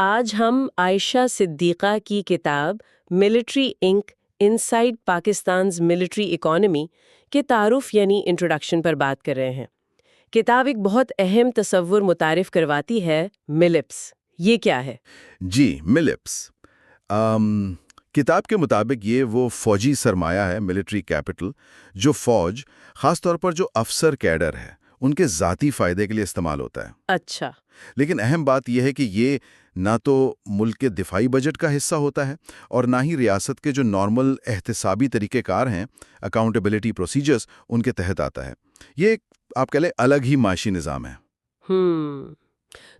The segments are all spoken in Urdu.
آج ہم عائشہ صدیقہ کی کتاب ملٹری انک انسائیڈ پاکستانز ملٹری اکانومی کے تعارف یعنی انٹروڈکشن پر بات کر رہے ہیں۔ کتاب ایک بہت اہم تصور متعارف کرواتی ہے، ملپس۔ یہ کیا ہے؟ جی، ملپس کتاب کے مطابق یہ وہ فوجی سرمایہ ہے، ملٹری کیپٹل، جو فوج، خاص طور پر جو افسر کیڈر ہے، ان کے ذاتی فائدے کے لیے استعمال ہوتا ہے۔ اچھا۔ لیکن اہم بات یہ ہے کہ یہ نہ تو ملک کے دفاعی بجٹ کا حصہ ہوتا ہے اور نہ ہی ریاست کے جو نارمل احتسابی طریقہ کار ہیں، اکاؤنٹیبلٹی پروسیجرز، ان کے تحت آتا ہے۔ یہ ایک آپ کہہ لیں الگ ہی معاشی نظام ہے۔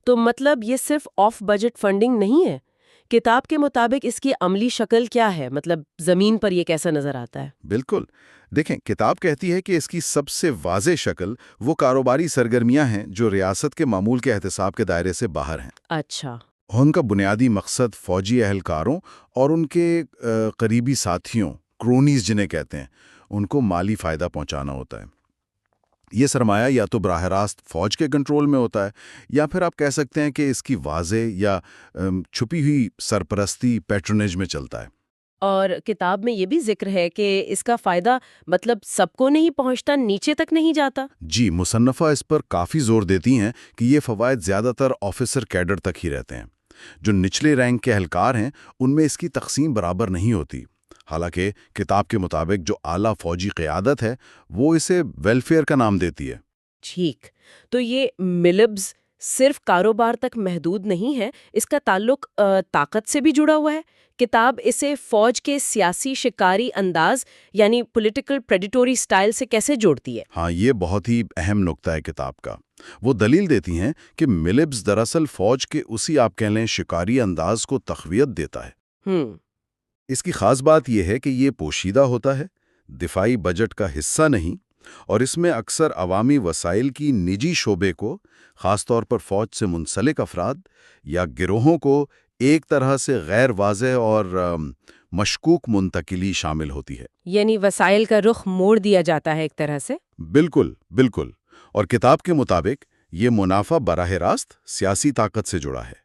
تو مطلب یہ صرف آف بجٹ فنڈنگ نہیں ہے؟ کتاب کے مطابق اس کی عملی شکل کیا ہے؟ مطلب زمین پر یہ کیسا نظر آتا ہے؟ بالکل، دیکھیں، کتاب کہتی ہے کہ اس کی سب سے واضح شکل وہ کاروباری سرگرمیاں ہیں جو ریاست کے معمول کے احتساب کے دائرے سے باہر ہیں۔ اچھا۔ ان کا بنیادی مقصد فوجی اہلکاروں اور ان کے قریبی ساتھیوں، کرونیز جنہیں کہتے ہیں، ان کو مالی فائدہ پہنچانا ہوتا ہے۔ یہ سرمایہ یا تو براہ راست فوج کے کنٹرول میں ہوتا ہے، یا پھر آپ کہہ سکتے ہیں کہ اس کی واضح یا چھپی ہوئی سرپرستی پیٹرنیج میں چلتا ہے۔ اور کتاب میں یہ بھی ذکر ہے کہ اس کا فائدہ مطلب سب کو نہیں پہنچتا، نیچے تک نہیں جاتا؟ جی، مصنفہ اس پر کافی زور دیتی ہیں کہ یہ فوائد زیادہ تر آفیسر کیڈر تک ہی رہتے ہیں۔ جو نچلے رینک کے اہلکار ہیں، ان میں اس کی تقسیم برابر نہیں ہوتی۔ حالانکہ کتاب کے مطابق جو اعلیٰ فوجی قیادت ہے، وہ اسے ویلفیئر کا نام دیتی ہے۔ ٹھیک، تو یہ ملبز صرف کاروبار تک محدود نہیں ہے، اس کا تعلق طاقت سے بھی جڑا ہوا ہے۔ کتاب اسے فوج کے سیاسی شکاری انداز یعنی پولیٹیکل پریڈیٹوری سٹائل سے کیسے جوڑتی ہے؟ ہاں، یہ بہت ہی اہم نقطہ ہے کتاب کا۔ وہ دلیل دیتی ہیں کہ ملبز دراصل فوج کے اسی آپ کہہ لیں شکاری انداز کو تقویت دیتا ہے۔ اس کی خاص بات یہ ہے کہ یہ پوشیدہ ہوتا ہے، دفاعی بجٹ کا حصہ نہیں، اور اس میں اکثر عوامی وسائل کی نجی شعبے کو، خاص طور پر فوج سے منسلک افراد یا گروہوں کو ایک طرح سے غیر واضح اور مشکوک منتقلی شامل ہوتی ہے۔ یعنی وسائل کا رخ موڑ دیا جاتا ہے ایک طرح سے؟ بالکل بالکل، اور کتاب کے مطابق یہ منافع براہ راست سیاسی طاقت سے جڑا ہے،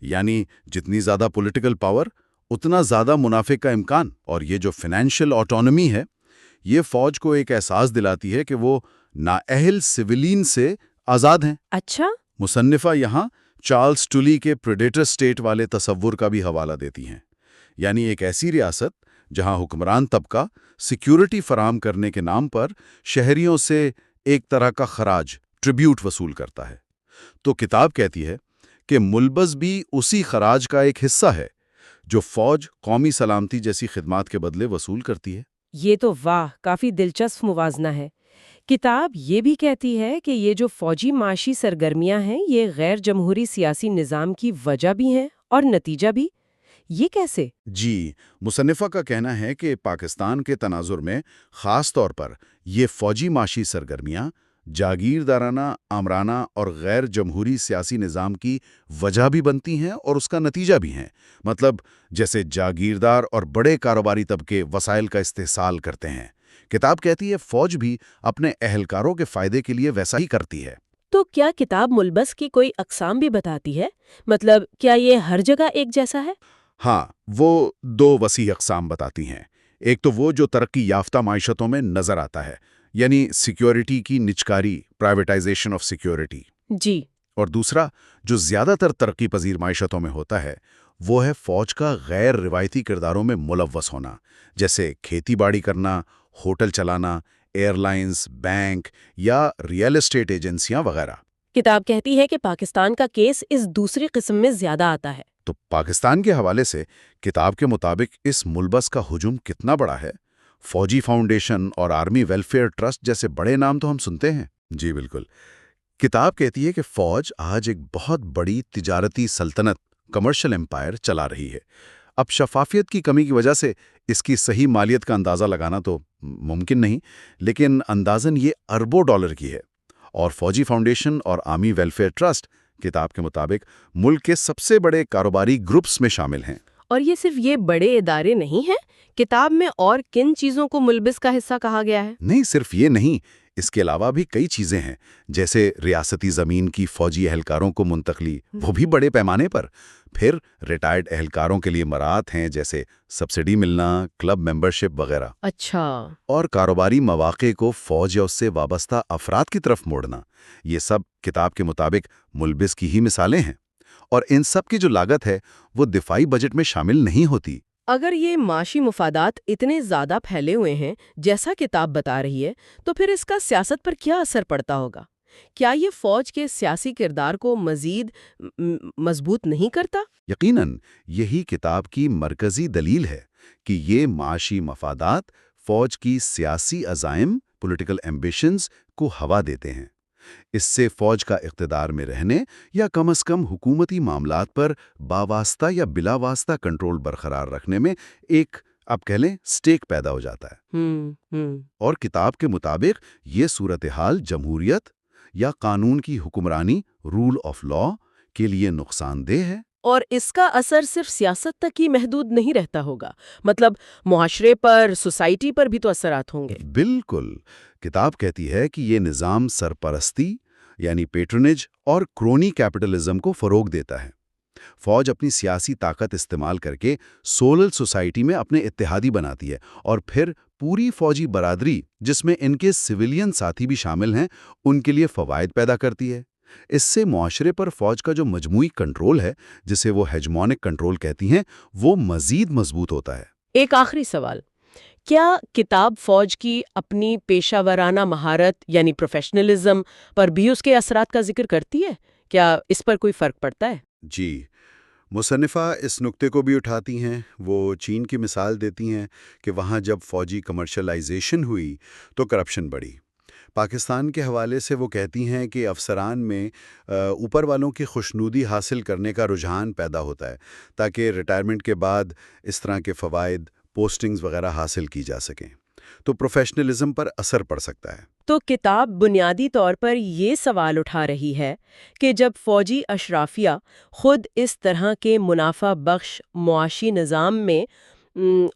یعنی جتنی زیادہ پولیٹیکل پاور اتنا زیادہ منافع کا امکان۔ اور یہ جو فائنینشیل آٹونومی ہے، یہ فوج کو ایک احساس دلاتی ہے کہ وہ نااہل سویلین سے آزاد ہیں۔ اچھا۔ مصنفہ یہاں چارلس ٹولی کے پریڈیٹر سٹیٹ والے تصور کا بھی حوالہ دیتی ہیں، یعنی ایک ایسی ریاست جہاں حکمران طبقہ سیکیورٹی فراہم کرنے کے نام پر شہریوں سے ایک طرح کا خراج، ٹریبیوٹ وصول کرتا ہے۔ تو کتاب کہتی ہے کہ ملبس بھی اسی خراج کا ایک حصہ ہے جو فوج قومی سلامتی جیسی خدمات کے بدلے وصول کرتی ہے۔ یہ تو واہ، کافی دلچسپ موازنہ ہے۔ کتاب یہ بھی کہتی ہے کہ یہ جو فوجی معاشی سرگرمیاں ہیں، یہ غیر جمہوری سیاسی نظام کی وجہ بھی ہیں اور نتیجہ بھی۔ یہ کیسے؟ جی، مصنفہ کا کہنا ہے کہ پاکستان کے تناظر میں خاص طور پر یہ فوجی معاشی سرگرمیاں جاگیردارانہ، آمرانہ اور غیر جمہوری سیاسی نظام کی وجہ بھی بنتی ہیں اور اس کا نتیجہ بھی ہیں۔ مطلب جیسے جاگیردار اور بڑے کاروباری طبقے وسائل کا استحصال کرتے ہیں، کتاب کہتی ہے فوج بھی اپنے اہلکاروں کے فائدے کے لیے ویسا ہی کرتی ہے۔ تو کیا کتاب ملبس کی کوئی اقسام بھی بتاتی ہے؟ مطلب کیا یہ ہر جگہ ایک جیسا ہے؟ ہاں، وہ دو وسیع اقسام بتاتی ہیں۔ ایک تو وہ جو ترقی یافتہ معیشتوں میں نظر آتا ہے، یعنی سیکیورٹی کی نجکاری، پرائیویٹائزیشن آف سیکیورٹی۔ جی۔ اور دوسرا جو زیادہ تر ترقی پذیر معیشتوں میں ہوتا ہے، وہ ہے فوج کا غیر روایتی کرداروں میں ملوث ہونا، جیسے کھیتی باڑی کرنا، ہوٹل چلانا، ایئر لائنز، بینک یا ریئل اسٹیٹ ایجنسیاں وغیرہ۔ کتاب کہتی ہے کہ پاکستان کا کیس اس دوسری قسم میں زیادہ آتا ہے۔ تو پاکستان کے حوالے سے کتاب کے مطابق اس ملبس کا ہجوم کتنا بڑا ہے؟ فوجی فاؤنڈیشن اور آرمی ویلفیئر ٹرسٹ جیسے بڑے نام تو ہم سنتے ہیں۔ جی بالکل، کتاب کہتی ہے کہ فوج آج ایک بہت بڑی تجارتی سلطنت، کمرشل امپائر چلا رہی ہے۔ اب شفافیت کی کمی کی وجہ سے اس کی صحیح مالیت کا اندازہ لگانا تو ممکن نہیں، لیکن اندازاً یہ اربوں ڈالر کی ہے۔ اور فوجی فاؤنڈیشن اور آرمی ویلفیئر ٹرسٹ کتاب کے مطابق ملک کے سب سے بڑے کاروباری گروپس میں شامل ہیں۔ اور یہ صرف یہ بڑے ادارے نہیں ہیں، کتاب میں اور کن چیزوں کو ملبس کا حصہ کہا گیا ہے؟ نہیں، صرف یہ نہیں، اس کے علاوہ بھی کئی چیزیں ہیں، جیسے ریاستی زمین کی فوجی اہلکاروں کو منتقلی، وہ بھی بڑے پیمانے پر، پھر ریٹائرڈ اہلکاروں کے لیے مراعات ہیں جیسے سبسڈی ملنا، کلب ممبرشپ وغیرہ، اچھا، اور کاروباری مواقع کو فوج یا اس سے وابستہ افراد کی طرف موڑنا، یہ سب کتاب کے مطابق ملبس کی ہی مثالیں ہیں، اور ان سب کی جو لاگت ہے وہ دفاعی بجٹ میں شامل نہیں ہوتی۔ اگر یہ معاشی مفادات اتنے زیادہ پھیلے ہوئے ہیں جیسا کتاب بتا رہی ہے تو پھر اس کا سیاست پر کیا اثر پڑتا ہوگا؟ کیا یہ فوج کے سیاسی کردار کو مزید مضبوط نہیں کرتا؟ یقیناً یہی کتاب کی مرکزی دلیل ہے کہ یہ معاشی مفادات فوج کی سیاسی عزائم پولیٹیکل ایمبیشنز کو ہوا دیتے ہیں۔ اس سے فوج کا اقتدار میں رہنے یا کم از کم حکومتی معاملات پر باواسطہ یا بلا واسطہ کنٹرول برقرار رکھنے میں ایک آپ کہہ لیں سٹیک پیدا ہو جاتا ہے۔ اور کتاب کے مطابق یہ صورتحال جمہوریت یا قانون کی حکمرانی رول آف لا کے لیے نقصان دہ ہے۔ اور اس کا اثر صرف سیاست تک ہی محدود نہیں رہتا ہوگا، مطلب معاشرے پر، سوسائٹی پر بھی تو اثرات ہوں گے۔ بالکل، کتاب کہتی ہے کہ یہ نظام سرپرستی یعنی پیٹرنیج اور کرونی کیپٹلزم کو فروغ دیتا ہے۔ فوج اپنی سیاسی طاقت استعمال کر کے سولل سوسائٹی میں اپنے اتحادی بناتی ہے، اور پھر پوری فوجی برادری جس میں ان کے سویلین ساتھی بھی شامل ہیں ان کے لیے فوائد پیدا کرتی ہے۔ اس سے معاشرے پر فوج کا جو مجموعی کنٹرول ہے جسے وہ ہیجمونک کنٹرول کہتی ہیں وہ مزید مضبوط ہوتا ہے۔ ایک آخری سوال، کیا کتاب فوج کی اپنی پیشہ ورانہ مہارت یعنی پروفیشنلزم پر بھی اس کے اثرات کا ذکر کرتی ہے؟ کیا اس پر کوئی فرق پڑتا ہے؟ جی، مصنفہ اس نقطے کو بھی اٹھاتی ہیں۔ وہ چین کی مثال دیتی ہیں کہ وہاں جب فوجی کمرشلائزیشن ہوئی تو کرپشن بڑھی۔ پاکستان کے حوالے سے وہ کہتی ہیں کہ افسران میں اوپر والوں کی خوشنودی حاصل کرنے کا رجحان پیدا ہوتا ہے تاکہ ریٹائرمنٹ کے بعد اس طرح کے فوائد، پوسٹنگز وغیرہ حاصل کی جا سکیں، تو پروفیشنلزم پر اثر پڑ سکتا ہے۔ تو کتاب بنیادی طور پر یہ سوال اٹھا رہی ہے کہ جب فوجی اشرافیہ خود اس طرح کے منافع بخش معاشی نظام میں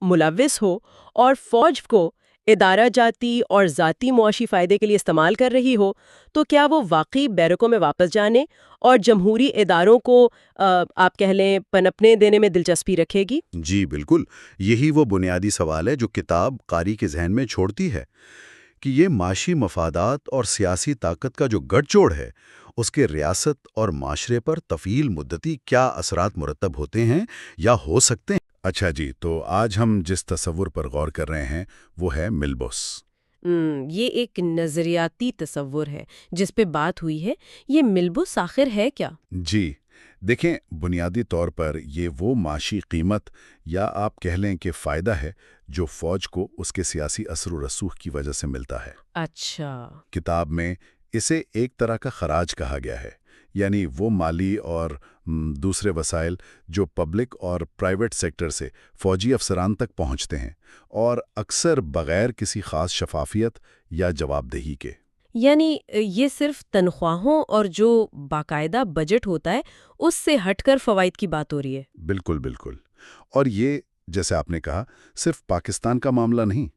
ملوث ہو اور فوج کو ادارہ جاتی اور ذاتی معاشی فائدے کے لیے استعمال کر رہی ہو، تو کیا وہ واقعی بیرکوں میں واپس جانے اور جمہوری اداروں کو آپ کہہ لیں پنپنے دینے میں دلچسپی رکھے گی؟ جی بالکل، یہی وہ بنیادی سوال ہے جو کتاب قاری کے ذہن میں چھوڑتی ہے کہ یہ معاشی مفادات اور سیاسی طاقت کا جو گٹھ جوڑ ہے اس کے ریاست اور معاشرے پر طویل مدتی کیا اثرات مرتب ہوتے ہیں یا ہو سکتے ہیں۔ اچھا جی، تو آج ہم جس تصور پر غور کر رہے ہیں وہ ہے ملبوس۔ یہ ایک نظریاتی تصور ہے جس پہ بات ہوئی ہے۔ یہ ملبوس آخر ہے کیا؟ جی دیکھیں، بنیادی طور پر یہ وہ معاشی قیمت یا آپ کہہ لیں کہ فائدہ ہے جو فوج کو اس کے سیاسی اثر و رسوخ کی وجہ سے ملتا ہے۔ اچھا، کتاب میں اسے ایک طرح کا خراج کہا گیا ہے، یعنی وہ مالی اور دوسرے وسائل جو پبلک اور پرائیویٹ سیکٹر سے فوجی افسران تک پہنچتے ہیں، اور اکثر بغیر کسی خاص شفافیت یا جواب دہی کے۔ یعنی یہ صرف تنخواہوں اور جو باقاعدہ بجٹ ہوتا ہے اس سے ہٹ کر فوائد کی بات ہو رہی ہے۔ بالکل بالکل، اور یہ جیسے آپ نے کہا صرف پاکستان کا معاملہ نہیں،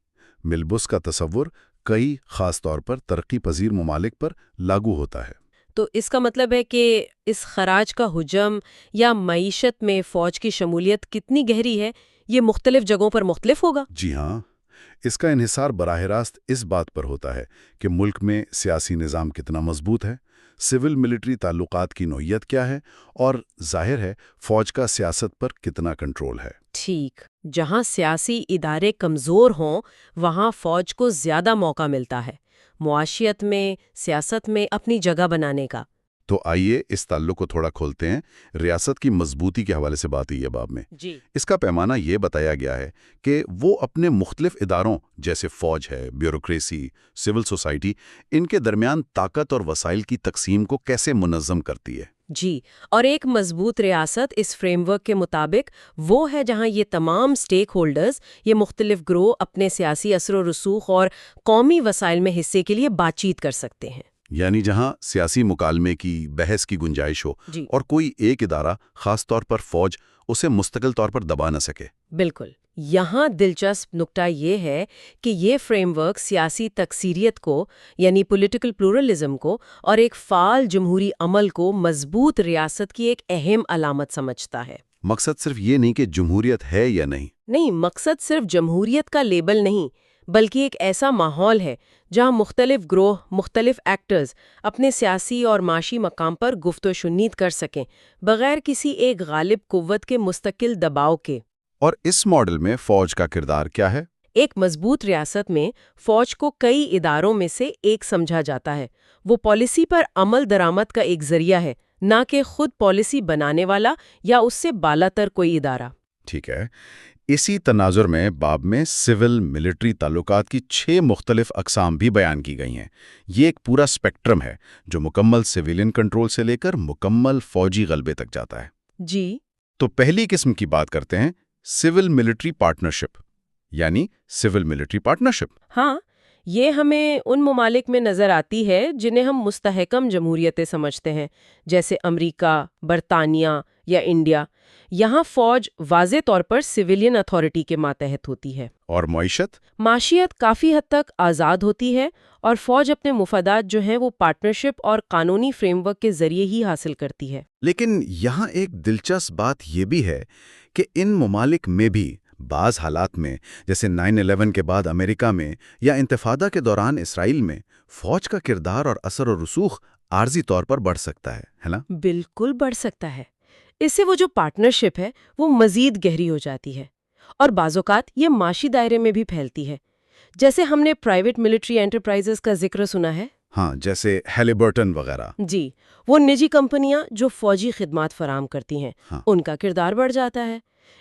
ملبوس کا تصور کئی خاص طور پر ترقی پذیر ممالک پر لاگو ہوتا ہے۔ تو اس کا مطلب ہے کہ اس خراج کا حجم یا معیشت میں فوج کی شمولیت کتنی گہری ہے یہ مختلف جگہوں پر مختلف ہوگا؟ جی ہاں، اس کا انحصار براہ راست اس بات پر ہوتا ہے کہ ملک میں سیاسی نظام کتنا مضبوط ہے، سول ملٹری تعلقات کی نوعیت کیا ہے، اور ظاہر ہے فوج کا سیاست پر کتنا کنٹرول ہے۔ ٹھیک، جہاں سیاسی ادارے کمزور ہوں وہاں فوج کو زیادہ موقع ملتا ہے معاشیت میں، سیاست میں اپنی جگہ بنانے کا۔ تو آئیے اس تعلق کو تھوڑا کھولتے ہیں۔ ریاست کی مضبوطی کے حوالے سے بات ہوئی ہے باب میں۔ جی، اس کا پیمانہ یہ بتایا گیا ہے کہ وہ اپنے مختلف اداروں جیسے فوج ہے، بیوروکریسی، سول سوسائٹی، ان کے درمیان طاقت اور وسائل کی تقسیم کو کیسے منظم کرتی ہے۔ جی، اور ایک مضبوط ریاست اس فریم ورک کے مطابق وہ ہے جہاں یہ تمام سٹیک ہولڈرز، یہ مختلف گروہ اپنے سیاسی اثر و رسوخ اور قومی وسائل میں حصے کے لیے بات چیت کر سکتے ہیں۔ یعنی جہاں سیاسی مکالمے کی، بحث کی گنجائش ہو، جی، اور کوئی ایک ادارہ خاص طور پر فوج اسے مستقل طور پر دبا نہ سکے۔ بالکل۔ یہاں دلچسپ نکتہ یہ ہے کہ یہ فریم ورک سیاسی تکثیریت کو یعنی پولیٹیکل پلورلزم کو اور ایک فعال جمہوری عمل کو مضبوط ریاست کی ایک اہم علامت سمجھتا ہے۔ مقصد صرف یہ نہیں کہ جمہوریت ہے یا نہیں، مقصد صرف جمہوریت کا لیبل نہیں، بلکہ ایک ایسا ماحول ہے جہاں مختلف گروہ، مختلف ایکٹرز اپنے سیاسی اور معاشی مقام پر گفت و شنید کر سکیں بغیر کسی ایک غالب قوت کے مستقل دباؤ کے۔ اور اس ماڈل میں فوج کا کردار کیا ہے؟ ایک مضبوط ریاست میں فوج کو کئی اداروں میں سے ایک سمجھا جاتا ہے۔ وہ پالیسی پر عمل درآمد کا ایک ذریعہ ہے، نہ کہ خود پالیسی بنانے والا یا اس سے بالا تر کوئی ادارہ۔ ٹھیک ہے، اسی تناظر میں باب میں سول ملٹری تعلقات کی 6 مختلف اقسام بھی بیان کی گئی ہیں۔ یہ ایک پورا اسپیکٹرم ہے جو مکمل سویلین کنٹرول سے لے کر مکمل فوجی غلبے تک جاتا ہے۔ جی، تو پہلی قسم کی بات کرتے ہیں، سول ملٹری پارٹنرشپ، یعنی سول ملٹری پارٹنرشپ۔ ہاں، یہ ہمیں ان ممالک میں نظر آتی ہے جنہیں ہم مستحکم جمہوریتیں سمجھتے ہیں، جیسے امریکہ، برطانیہ یا انڈیا۔ یہاں فوج واضح طور پر سویلین اتھارٹی کے ماتحت ہوتی ہے۔ اور معیشت کافی حد تک آزاد ہوتی ہے، اور فوج اپنے مفادات جو ہیں وہ پارٹنرشپ اور قانونی فریم ورک کے ذریعے ہی حاصل کرتی ہے۔ لیکن یہاں ایک دلچسپ بات یہ بھی ہے کہ ان ممالک میں بھی بعض حالات میں، جیسے 9/11 کے بعد امریکہ میں یا انتفاضہ کے دوران اسرائیل میں، فوج کا کردار اور اثر و رسوخ عارضی طور پر بڑھ سکتا ہے نا؟ بالکل بڑھ سکتا ہے۔ اس سے وہ جو پارٹنرشپ ہے وہ مزید گہری ہو جاتی ہے، اور بعض اوقات یہ معاشی دائرے میں بھی پھیلتی ہے، جیسے ہم نے پرائیویٹ ملٹری انٹرپرائزز کا ذکر سنا ہے۔ ہاں، جیسے ہیلی برٹن وغیرہ۔ جی، وہ نجی کمپنیاں جو فوجی خدمات فراہم کرتی ہیں، ہاں، ان کا کردار بڑھ جاتا ہے۔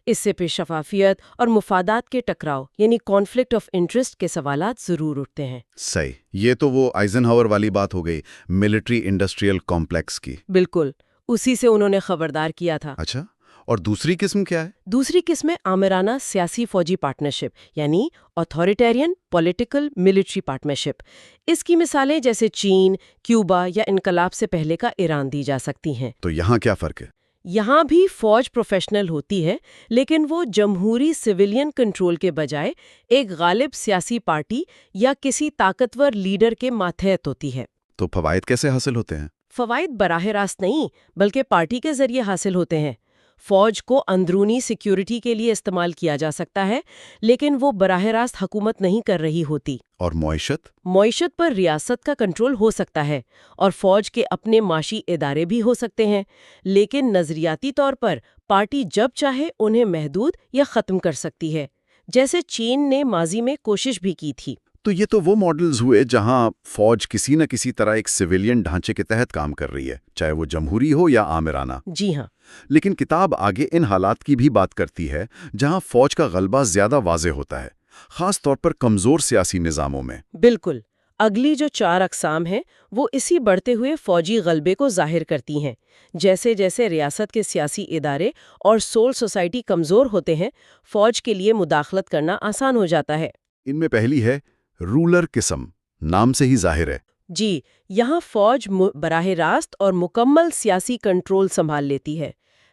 اس سے پھر شفافیت اور مفادات کے ٹکراؤ یعنی کانفلکٹ آف انٹرسٹ کے سوالات ضرور اٹھتے ہیں۔ صحیح، یہ تو وہ آئزن ہاور والی بات ہو گئی، ملٹری انڈسٹریل کمپلیکس کی۔ بالکل، اسی سے انہوں نے خبردار کیا تھا۔ اچھا، اور دوسری قسم کیا ہے؟ دوسری قسم ہے آمرانہ سیاسی فوجی پارٹنرشپ، یعنی اتھارٹیرین پولیٹیکل ملٹری پارٹنرشپ۔ اس کی مثالیں جیسے چین، کیوبا یا انقلاب سے پہلے کا ایران دی جا سکتی ہیں۔ تو یہاں کیا فرق ہے؟ یہاں بھی فوج پروفیشنل ہوتی ہے، لیکن وہ جمہوری سویلین کنٹرول کے بجائے ایک غالب سیاسی پارٹی یا کسی طاقتور لیڈر کے ماتحت ہوتی ہے۔ تو فوائد کیسے حاصل ہوتے ہیں؟ فوائد براہ راست نہیں، بلکہ پارٹی کے ذریعے حاصل ہوتے ہیں۔ فوج کو اندرونی سیکیورٹی کے لیے استعمال کیا جا سکتا ہے، لیکن وہ براہ راست حکومت نہیں کر رہی ہوتی۔ اور معیشت پر ریاست کا کنٹرول ہو سکتا ہے، اور فوج کے اپنے معاشی ادارے بھی ہو سکتے ہیں، لیکن نظریاتی طور پر پارٹی جب چاہے انہیں محدود یا ختم کر سکتی ہے، جیسے چین نے ماضی میں کوشش بھی کی تھی۔ تو یہ تو وہ ماڈلز ہوئے جہاں فوج کسی نہ کسی طرح ایک سویلین ڈھانچے کے تحت کام کر رہی ہے، چاہے وہ جمہوری ہو یا آمرانہ۔ جی ہاں، لیکن کتاب آگے ان حالات کی بھی بات کرتی ہے جہاں فوج کا غلبہ زیادہ واضح ہوتا ہے، خاص طور پر کمزور سیاسی نظاموں میں۔ بالکل، اگلی جو 4 اقسام ہیں وہ اسی بڑھتے ہوئے فوجی غلبے کو ظاہر کرتی ہیں۔ جیسے جیسے ریاست کے سیاسی ادارے اور سول سوسائٹی کمزور ہوتے ہیں، فوج کے لیے مداخلت کرنا آسان ہو جاتا ہے۔ ان میں پہلی ہے رولر قسم، نام سے ہی ظاہر ہے۔ جی، یہاں فوج براہ راست اور مکمل سیاسی کنٹرول سنبھال لیتی ہے۔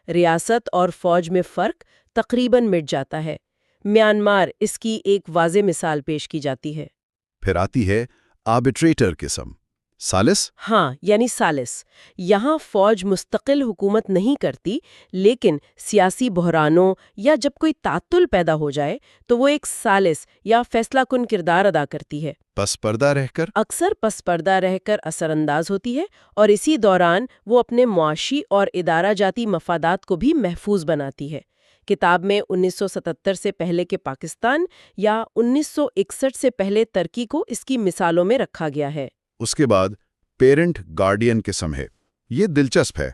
ریاست اور فوج میں فرق تقریباً مٹ جاتا ہے۔ میانمار اس کی ایک واضح مثال پیش کی جاتی ہے۔ پھر آتی ہے آربیٹریٹر قسم، ثالث۔ ہاں، یعنی ثالث۔ یہاں فوج مستقل حکومت نہیں کرتی، لیکن سیاسی بحرانوں یا جب کوئی تعطل پیدا ہو جائے تو وہ ایک ثالث یا فیصلہ کن کردار ادا کرتی ہے۔ پس پردہ رہ کر؟ اکثر پس پردہ رہ کر اثر انداز ہوتی ہے، اور اسی دوران وہ اپنے معاشی اور ادارہ جاتی مفادات کو بھی محفوظ بناتی ہے۔ کتاب میں 1977 سے پہلے کے پاکستان یا 1961 سے پہلے ترکی کو اس کی مثالوں میں رکھا گیا ہے۔ اس کے بعد پیرنٹ گارڈین قسم ہے، یہ دلچسپ ہے،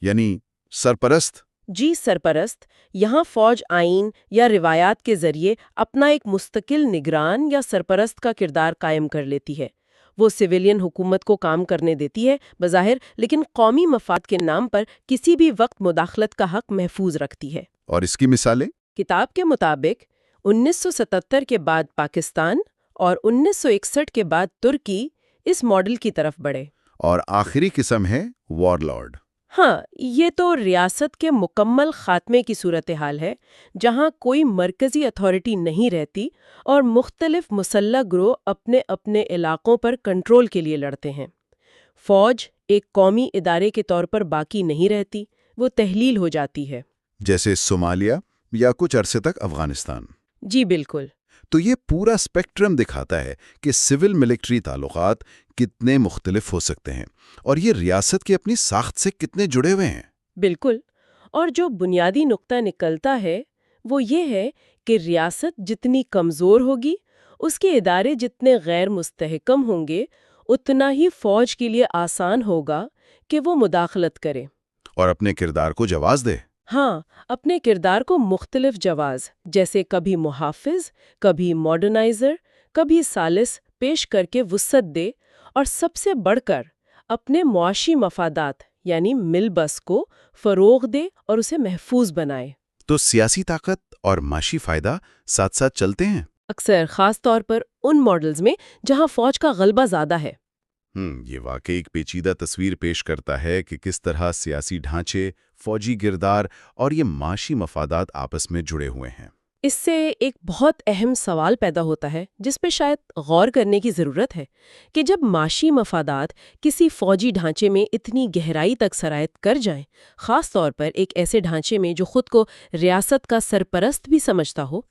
یعنی سرپرست۔ جی، سرپرست۔ یہاں فوج آئین یا روایات کے ذریعے اپنا ایک مستقل نگران یا سرپرست کا کردار قائم کر لیتی ہے۔ وہ سویلین حکومت کو کام کرنے دیتی ہے بظاہر، لیکن قومی مفاد کے نام پر کسی بھی وقت مداخلت کا حق محفوظ رکھتی ہے۔ اور اس کی مثالیں؟ کتاب کے مطابق 1977 کے بعد پاکستان اور 1961 کے بعد ترکی اس ماڈل کی طرف بڑھے۔ اور آخری قسم ہے وار لارڈ۔ ہاں، یہ تو ریاست کے مکمل خاتمے کی صورتحال ہے، جہاں کوئی مرکزی اتھارٹی نہیں رہتی اور مختلف مسلح گروہ اپنے اپنے علاقوں پر کنٹرول کے لیے لڑتے ہیں۔ فوج ایک قومی ادارے کے طور پر باقی نہیں رہتی، وہ تحلیل ہو جاتی ہے۔ جیسے صومالیہ یا کچھ عرصے تک افغانستان۔ جی بالکل۔ تو یہ پورا اسپیکٹرم دکھاتا ہے کہ سول ملٹری تعلقات کتنے مختلف ہو سکتے ہیں اور یہ ریاست کی اپنی ساخت سے کتنے جڑے ہوئے ہیں۔ بالکل، اور جو بنیادی نقطہ نکلتا ہے وہ یہ ہے کہ ریاست جتنی کمزور ہوگی، اس کے ادارے جتنے غیر مستحکم ہوں گے، اتنا ہی فوج کے لیے آسان ہوگا کہ وہ مداخلت کرے اور اپنے کردار کو جواز دے۔ ہاں، اپنے کردار کو مختلف جواز، جیسے کبھی محافظ، کبھی ماڈرنائزر، کبھی ثالث پیش کر کے وسعت دے، اور سب سے بڑھ کر اپنے معاشی مفادات یعنی مل بس کو فروغ دے اور اسے محفوظ بنائے۔ تو سیاسی طاقت اور معاشی فائدہ ساتھ ساتھ چلتے ہیں۔ اکثر خاص طور پر ان ماڈلز میں جہاں فوج کا غلبہ زیادہ ہے۔ یہ واقعی ایک پیچیدہ تصویر پیش کرتا ہے کہ کس طرح سیاسی ڈھانچے، فوجی کردار اور یہ معاشی مفادات آپس میں جڑے ہوئے ہیں۔ اس سے ایک بہت اہم سوال پیدا ہوتا ہے جس پہ شاید غور کرنے کی ضرورت ہے کہ جب معاشی مفادات کسی فوجی ڈھانچے میں اتنی گہرائی تک سرایت کر جائیں، خاص طور پر ایک ایسے ڈھانچے میں جو خود کو ریاست کا سرپرست بھی سمجھتا ہو،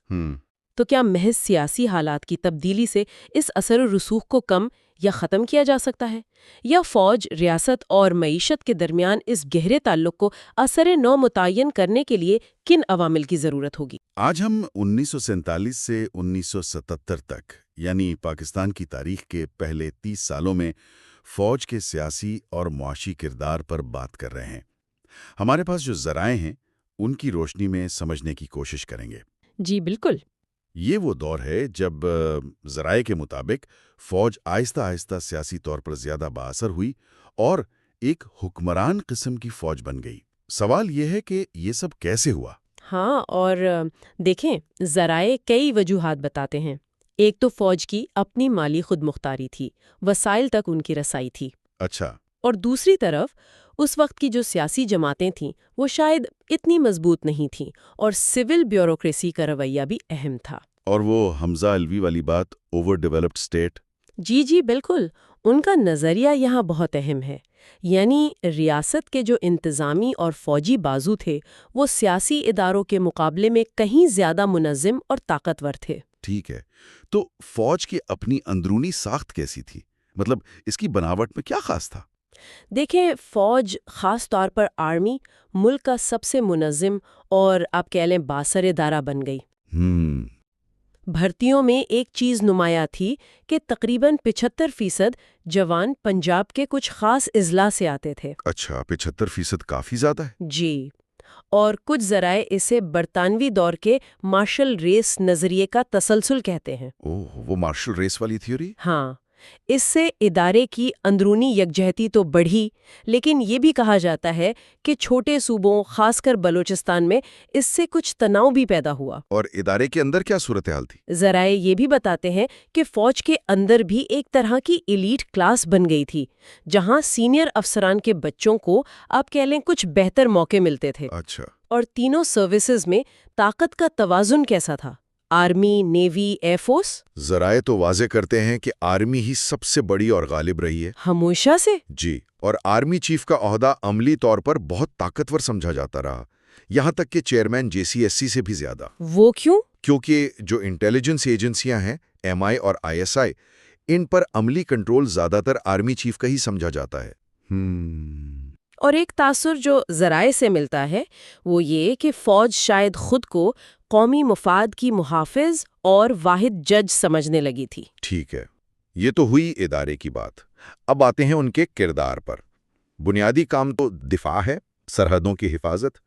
تو کیا محض سیاسی حالات کی تبدیلی سے اس اثر و رسوخ کو کم یا ختم کیا جا سکتا ہے، یا فوج، ریاست اور معیشت کے درمیان اس گہرے تعلق کو اثر نو متعین کرنے کے لیے کن عوامل کی ضرورت ہوگی؟ آج ہم 1947 سے 1977 تک یعنی پاکستان کی تاریخ کے پہلے 30 سالوں میں فوج کے سیاسی اور معاشی کردار پر بات کر رہے ہیں۔ ہمارے پاس جو ذرائع ہیں ان کی روشنی میں سمجھنے کی کوشش کریں گے۔ جی بالکل۔ یہ وہ دور ہے جب ذرائع کے مطابق فوج آہستہ آہستہ سیاسی طور پر زیادہ بااثر ہوئی اور ایک حکمران قسم کی فوج بن گئی۔ سوال یہ ہے کہ یہ سب کیسے ہوا؟ ہاں، اور دیکھیں، ذرائع کئی وجوہات بتاتے ہیں۔ ایک تو فوج کی اپنی مالی خود مختاری تھی، وسائل تک ان کی رسائی تھی۔ اچھا۔ اور دوسری طرف اس وقت کی جو سیاسی جماعتیں تھیں وہ شاید اتنی مضبوط نہیں تھیں، اور سول بیوروکریسی کا رویہ بھی اہم تھا۔ اور وہ حمزہ علوی والی بات، اوور ڈیولپڈ اسٹیٹ۔ جی بالکل، ان کا نظریہ یہاں بہت اہم ہے۔ یعنی ریاست کے جو انتظامی اور فوجی بازو تھے وہ سیاسی اداروں کے مقابلے میں کہیں زیادہ منظم اور طاقتور تھے۔ ٹھیک ہے، تو فوج کی اپنی اندرونی ساخت کیسی تھی؟ مطلب اس کی بناوٹ میں کیا خاص تھا؟ دیکھیں، فوج، خاص طور پر آرمی، ملک کا سب سے منظم اور آپ کہہ لیں بااثر ادارہ بن گئی۔ بھرتیوں میں ایک چیز نمایاں تھی کہ تقریباً 75% جوان پنجاب کے کچھ خاص اضلاع سے آتے تھے۔ اچھا، 75% کافی زیادہ ہے۔ جی، اور کچھ ذرائع اسے برطانوی دور کے مارشل ریس نظریے کا تسلسل کہتے ہیں۔ وہ مارشل ریس والی تھیوری؟ ہاں، اس سے ادارے کی اندرونی یکجہتی تو بڑھی، لیکن یہ بھی کہا جاتا ہے کہ چھوٹے صوبوں، خاص کر بلوچستان میں اس سے کچھ تناؤ بھی پیدا ہوا۔ اور ادارے کے اندر کیا صورتحال تھی؟ ذرائع یہ بھی بتاتے ہیں کہ فوج کے اندر بھی ایک طرح کی ایلیٹ کلاس بن گئی تھی، جہاں سینئر افسران کے بچوں کو آپ کہہ لیں کچھ بہتر موقع ملتے تھے۔ اچھا۔ اور تینوں سروسز میں طاقت کا توازن کیسا تھا؟ Army, navy, air force? ذرائع تو واضح کرتے ہیں کہ آرمی ہی سب سے بڑی اور غالب رہی ہے۔ ہمیشہ سے؟ جی، اور آرمی چیف کا عہدہ عملی طور پر بہت طاقتور سمجھا جاتا رہا، یہاں تک کہ چیئرمین JCSC سے بھی زیادہ۔ وہ کیوں؟ کیونکہ جو انٹیلیجنس ایجنسیاں ہیں، MI اور ISI، ان پر عملی کنٹرول زیادہ تر آرمی چیف کا ہی سمجھا جاتا ہے۔ اور ایک تاثر جو ذرائع سے ملتا ہے وہ یہ کہ فوج شاید خود کو قومی مفاد کی محافظ اور واحد جج سمجھنے لگی تھی۔ ٹھیک ہے، یہ تو ہوئی ادارے کی بات۔ اب آتے ہیں ان کے کردار پر۔ بنیادی کام تو دفاع ہے، سرحدوں کی حفاظت۔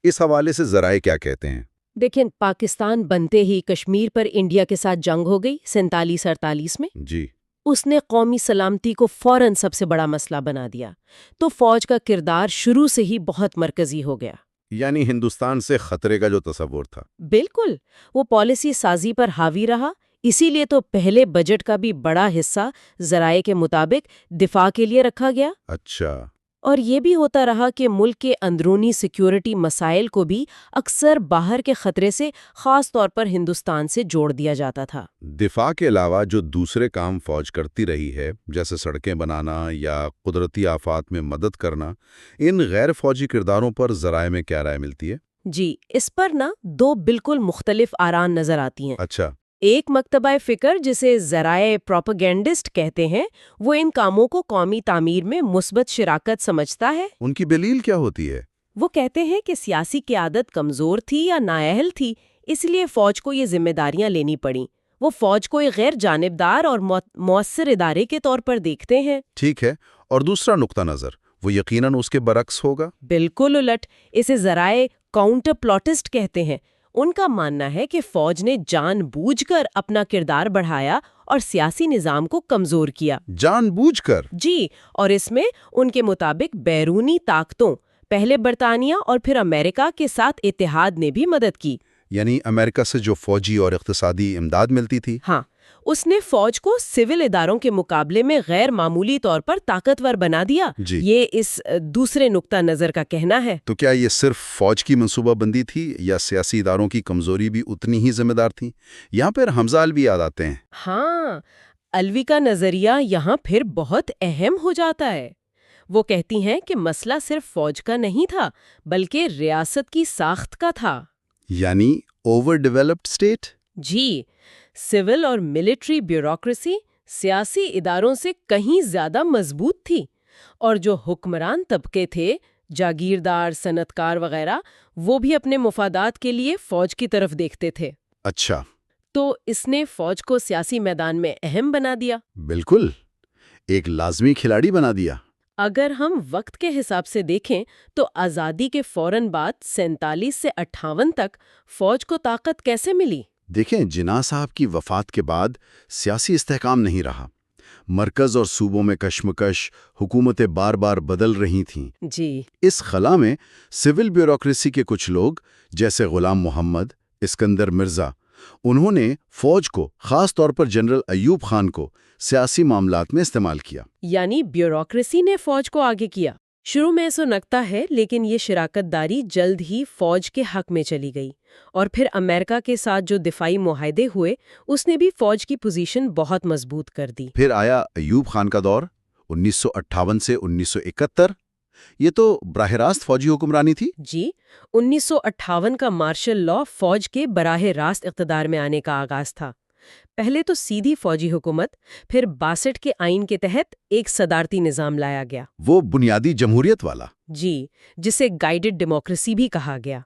اس حوالے سے ذرائع کیا کہتے ہیں؟ دیکھیں، پاکستان بنتے ہی کشمیر پر انڈیا کے ساتھ جنگ ہو گئی 47-48 میں۔ جی۔ اس نے قومی سلامتی کو فوراً سب سے بڑا مسئلہ بنا دیا، تو فوج کا کردار شروع سے ہی بہت مرکزی ہو گیا۔ یعنی ہندوستان سے خطرے کا جو تصور تھا۔ بالکل، وہ پالیسی سازی پر حاوی رہا۔ اسی لیے تو پہلے بجٹ کا بھی بڑا حصہ ذرائع کے مطابق دفاع کے لیے رکھا گیا۔ اچھا، اور یہ بھی ہوتا رہا کہ ملک کے اندرونی سیکیورٹی مسائل کو بھی اکثر باہر کے خطرے سے خاص طور پر ہندوستان سے جوڑ دیا جاتا تھا۔ دفاع کے علاوہ جو دوسرے کام فوج کرتی رہی ہے، جیسے سڑکیں بنانا یا قدرتی آفات میں مدد کرنا، ان غیر فوجی کرداروں پر ذرائع میں کیا رائے ملتی ہے؟ جی، اس پر دو بالکل مختلف آرائیں نظر آتی ہیں۔ اچھا۔ ایک مکتبہ فکر جسے ذرائع پروپیگنڈسٹ کہتے ہیں، وہ ان کاموں کو قومی تعمیر میں مثبت شراکت سمجھتا ہے۔ ان کی دلیل کیا ہوتی ہے؟ وہ کہتے ہیں کہ سیاسی قیادت کمزور تھی یا نااہل تھی، اس لیے فوج کو یہ ذمہ داریاں لینی پڑیں۔ وہ فوج کو ایک غیر جانبدار اور مؤثر ادارے کے طور پر دیکھتے ہیں۔ ٹھیک ہے، اور دوسرا نقطہ نظر وہ یقیناً اس کے برعکس ہوگا؟ بالکل الٹ، اسے ذرائع کاؤنٹر پلاٹسٹ کہتے ہیں۔ ان کا ماننا ہے کہ فوج نے جان بوجھ کر اپنا کردار بڑھایا اور سیاسی نظام کو کمزور کیا۔ جان بوجھ کر؟ جی، اور اس میں ان کے مطابق بیرونی طاقتوں، پہلے برطانیہ اور پھر امریکہ کے ساتھ اتحاد نے بھی مدد کی۔ یعنی امریکہ سے جو فوجی اور اقتصادی امداد ملتی تھی؟ ہاں، اس نے فوج کو سول اداروں کے مقابلے میں غیر معمولی طور پر طاقتور بنا دیا۔ جی۔ یہ اس دوسرے نقطہ نظر کا کہنا ہے۔ تو کیا یہ صرف فوج کی منصوبہ بندی تھی یا سیاسی اداروں کی کمزوری بھی اتنی ہی ذمہ دار تھی؟ یہاں پر حمزہ الوی یاد آتے ہیں۔ ہاں، الوی کا نظریہ یہاں پھر بہت اہم ہو جاتا ہے۔ وہ کہتی ہیں کہ مسئلہ صرف فوج کا نہیں تھا بلکہ ریاست کی ساخت کا تھا۔ یعنی اوور ڈیولپڈ اسٹیٹ؟ جی، سول اور ملٹری بیوروکریسی سیاسی اداروں سے کہیں زیادہ مضبوط تھی، اور جو حکمران طبقے تھے، جاگیردار، صنعتکار وغیرہ، وہ بھی اپنے مفادات کے لیے فوج کی طرف دیکھتے تھے۔ اچھا۔ تو اس نے فوج کو سیاسی میدان میں اہم بنا دیا۔ بالکل، ایک لازمی کھلاڑی بنا دیا۔ اگر ہم وقت کے حساب سے دیکھیں تو آزادی کے فوراً بعد 47 سے 58 تک فوج کو طاقت کیسے ملی؟ دیکھیں، جناح صاحب کی وفات کے بعد سیاسی استحکام نہیں رہا۔ مرکز اور صوبوں میں کشمکش، حکومتیں بار بار بدل رہی تھیں۔ جی، اس خلا میں سول بیوروکریسی کے کچھ لوگ جیسے غلام محمد، اسکندر مرزا، انہوں نے فوج کو، خاص طور پر جنرل ایوب خان کو، سیاسی معاملات میں استعمال کیا۔ یعنی بیوروکریسی نے فوج کو آگے کیا۔ شروع میں ایسا لگتا ہے، لیکن یہ شراکت داری جلد ہی فوج کے حق میں چلی گئی، اور پھر امریکہ کے ساتھ جو دفاعی معاہدے ہوئے، اس نے بھی فوج کی پوزیشن بہت مضبوط کر دی۔ پھر آیا ایوب خان کا دور، 1958 سے 1971۔ یہ تو براہ راست فوجی حکمرانی تھی۔ جی، 1958 کا مارشل لاء فوج کے براہ راست اقتدار میں آنے کا آغاز تھا۔ پہلے تو سیدھی فوجی حکومت، پھر 62 کے آئین کے تحت ایک صدارتی نظام لایا گیا۔ وہ بنیادی جمہوریت والا؟ جی، جسے گائیڈڈ ڈیموکریسی بھی کہا گیا،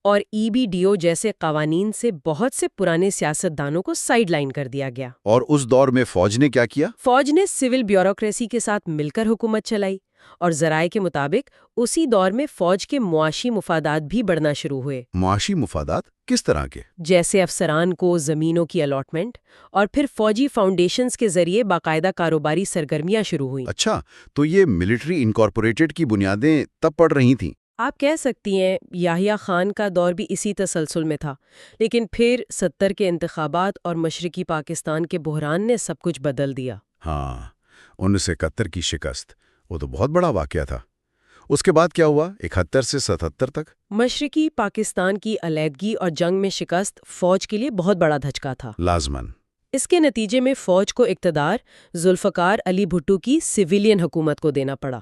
اور EBDO جیسے قوانین سے بہت سے پرانے سیاستدانوں کو سائیڈ لائن کر دیا گیا۔ اور اس دور میں فوج نے کیا کیا؟ فوج نے سول بیوروکریسی کے ساتھ مل کر حکومت چلائی، اور ذرائع کے مطابق اسی دور میں فوج کے معاشی مفادات بھی بڑھنا شروع ہوئے۔ معاشی مفادات کس طرح کے؟ جیسے افسران کو زمینوں کی الاٹمنٹ، اور پھر فوجی فاؤنڈیشنز کے ذریعے باقاعدہ کاروباری سرگرمیاں شروع ہوئیں۔ اچھا، تو یہ ملٹری انکارپوریٹڈ کی بنیادیں تب پڑ رہی تھیں؟ آپ کہہ سکتی ہیں یحییٰ خان کا دور بھی اسی تسلسل میں تھا، لیکن پھر 70 کے انتخابات اور مشرقی پاکستان کے بحران نے سب کچھ بدل دیا۔ ہاں، 1971 کی شکست، وہ تو بہت بڑا واقعہ تھا۔ اس کے بعد کیا ہوا 71 سے 77 تک؟ مشرقی پاکستان کی علیحدگی اور جنگ میں شکست فوج کے لیے بہت بڑا دھچکا تھا۔ لازماً۔ اس کے نتیجے میں فوج کو اقتدار ذوالفقار علی بھٹو کی سویلین حکومت کو دینا پڑا۔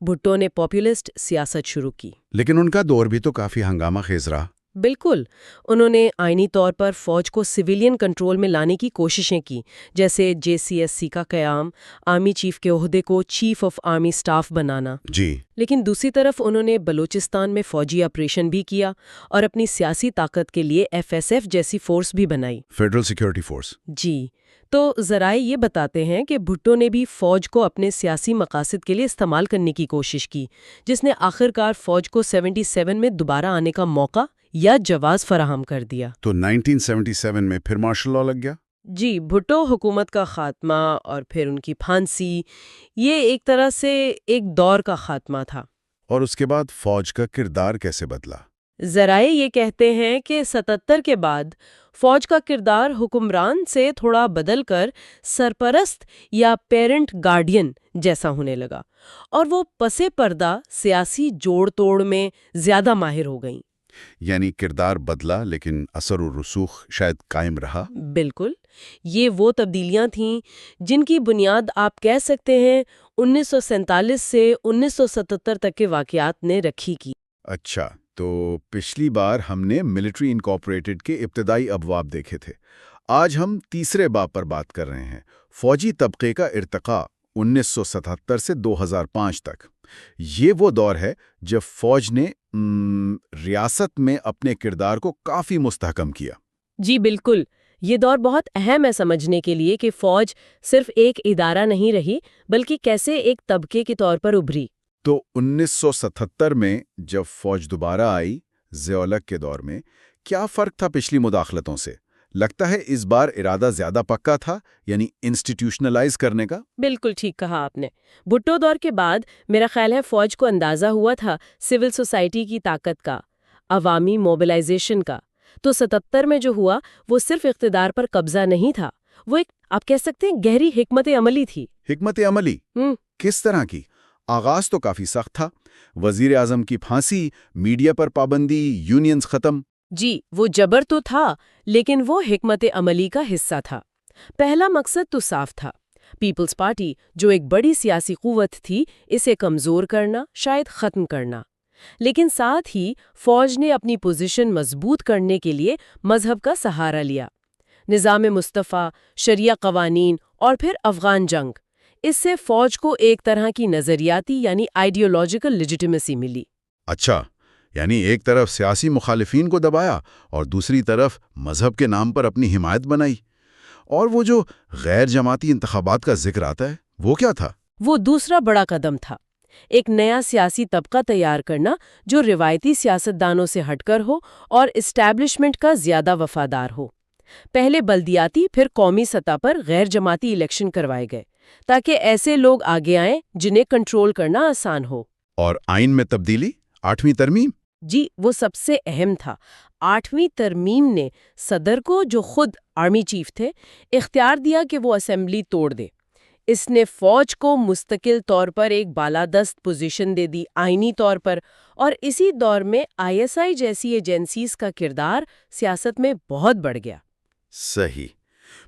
بھٹو نے پاپولسٹ سیاست شروع کی۔ لیکن ان کا دور بھی تو کافی ہنگامہ خیز رہا۔ بالکل، انہوں نے آئینی طور پر فوج کو سویلین کنٹرول میں لانے کی کوششیں کی، جیسے JCSC کا قیام، آرمی چیف کے عہدے کو چیف آف آرمی سٹاف بنانا۔ جی۔ لیکن دوسری طرف انہوں نے بلوچستان میں فوجی آپریشن بھی کیا، اور اپنی سیاسی طاقت کے لیے FSF جیسی فورس بھی بنائی۔ Federal security force. جی، تو ذرائع یہ بتاتے ہیں کہ بھٹو نے بھی فوج کو اپنے سیاسی مقاصد کے لیے استعمال کرنے کی کوشش کی، جس نے آخرکار فوج کو 77 میں دوبارہ آنے کا موقع یا جواز فراہم کر دیا۔ تو 1977 میں پھر مارشل لاء لگ گیا؟ جی، بھٹو حکومت کا خاتمہ اور پھر ان کی پھانسی، یہ ایک طرح سے ایک دور کا خاتمہ تھا۔ اور اس کے بعد فوج کا کردار کیسے بدلا؟ ذرائع یہ کہتے ہیں کہ 77 کے بعد فوج کا کردار حکمران سے تھوڑا بدل کر سرپرست یا پیرنٹ گارڈین جیسا ہونے لگا، اور وہ پس پردہ سیاسی جوڑ توڑ میں زیادہ ماہر ہو گئیں۔ یعنی کردار بدلا لیکن اثر و رسوخ شاید قائم رہا۔ بالکل، یہ وہ تبدیلیاں تھیں جن کی بنیاد آپ کہہ سکتے ہیں 1947 سے 1977 تک کے واقعات نے رکھی کی۔ اچھا، تو پچھلی بار ہم نے ملٹری انکارپوریٹڈ کے ابتدائی ابواب دیکھے تھے۔ آج ہم تیسرے باب پر بات کر رہے ہیں، فوجی طبقے کا ارتقاء 1977 سے 2005 تک۔ یہ وہ دور ہے جب فوج نے ریاست میں اپنے کردار کو کافی مستحکم کیا۔ جی بالکل، یہ دور بہت اہم ہے سمجھنے کے لیے کہ فوج صرف ایک ادارہ نہیں رہی بلکہ کیسے ایک طبقے کے طور پر ابھری۔ تو 1977 میں جب فوج دوبارہ آئی ضیاء الحق کے دور میں، کیا فرق تھا پچھلی مداخلتوں سے؟ لگتا ہے اس بار ارادہ زیادہ پکا تھا، یعنی انسٹیٹیوشنلائز کرنے کا۔ بالکل ٹھیک کہا آپ نے۔ بھٹو دور کے بعد میرا خیال ہے فوج کو اندازہ ہوا تھا سول سوسائٹی کی طاقت کا، عوامی موبلائزیشن کا۔ تو 77 میں جو ہوا وہ صرف اقتدار پر قبضہ نہیں تھا، وہ ایک آپ کہہ سکتے ہیں گہری حکمت عملی تھی۔ حکمت عملی کس طرح کی؟ آغاز تو کافی سخت تھا، وزیر اعظم کی پھانسی، میڈیا پر پابندی، یونینز ختم۔ جی، وہ جبر تو تھا لیکن وہ حکمت عملی کا حصہ تھا۔ پہلا مقصد تو صاف تھا، پیپلز پارٹی جو ایک بڑی سیاسی قوت تھی اسے کمزور کرنا، شاید ختم کرنا۔ لیکن ساتھ ہی فوج نے اپنی پوزیشن مضبوط کرنے کے لیے مذہب کا سہارا لیا۔ نظام مصطفیٰ، شریعہ قوانین اور پھر افغان جنگ، اس سے فوج کو ایک طرح کی نظریاتی یعنی آئیڈیولوجیکل لیجیٹیمیسی ملی۔ اچھا، یعنی ایک طرف سیاسی مخالفین کو دبایا اور دوسری طرف مذہب کے نام پر اپنی حمایت بنائی۔ اور وہ جو غیر جماعتی انتخابات کا ذکر آتا ہے، وہ کیا تھا؟ وہ دوسرا بڑا قدم تھا، ایک نیا سیاسی طبقہ تیار کرنا جو روایتی سیاستدانوں سے ہٹ کر ہو اور اسٹیبلشمنٹ کا زیادہ وفادار ہو۔ پہلے بلدیاتی پھر قومی سطح پر غیر جماعتی الیکشن کروائے گئے تاکہ ایسے لوگ آگے آئیں جنہیں کنٹرول کرنا آسان ہو۔ اور آئین میں تبدیلی، 8ویں ترمیم؟ جی، وہ سب سے اہم تھا۔ 8ویں ترمیم نے صدر کو، جو خود آرمی چیف تھے، اختیار دیا کہ وہ اسمبلی توڑ دے۔ اس نے فوج کو مستقل طور پر ایک بالادست پوزیشن دے دی آئینی طور پر، اور اسی دور میں ISI جیسی ایجنسیز کا کردار سیاست میں بہت بڑھ گیا۔ صحیح۔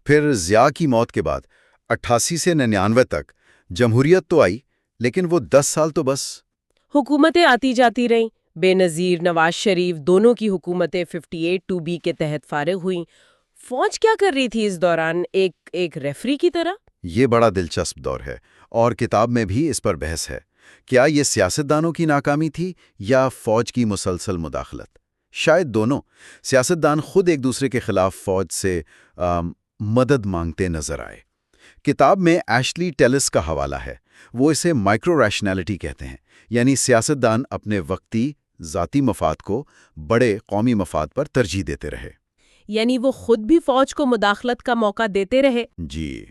پھر ضیاء کی موت کے بعد 88 سے 99 تک جمہوریت تو آئی، لیکن وہ 10 سال تو بس۔ حکومتیں آتی جاتی رہیں، بے نظیر نواز شریف دونوں کی حکومتیں 58(2)B کے تحت فارغ ہوئیں۔ فوج کیا کر رہی تھی اس دوران؟ ایک ریفری کی طرح؟ یہ بڑا دلچسپ دور ہے، اور کتاب میں بھی اس پر بحث ہے۔ کیا یہ سیاستدانوں کی ناکامی تھی یا فوج کی مسلسل مداخلت؟ شاید دونوں۔ سیاستدان خود ایک دوسرے کے خلاف فوج سے مدد مانگتے نظر آئے۔ کتاب میں ایشلی ٹیلس کا حوالہ ہے، وہ اسے مائکرو ریشنلٹی کہتے ہیں، یعنی سیاستدان اپنے وقتی ذاتی مفاد کو بڑے قومی مفاد پر ترجیح دیتے رہے۔ یعنی وہ خود بھی فوج کو مداخلت کا موقع دیتے رہے۔ جی،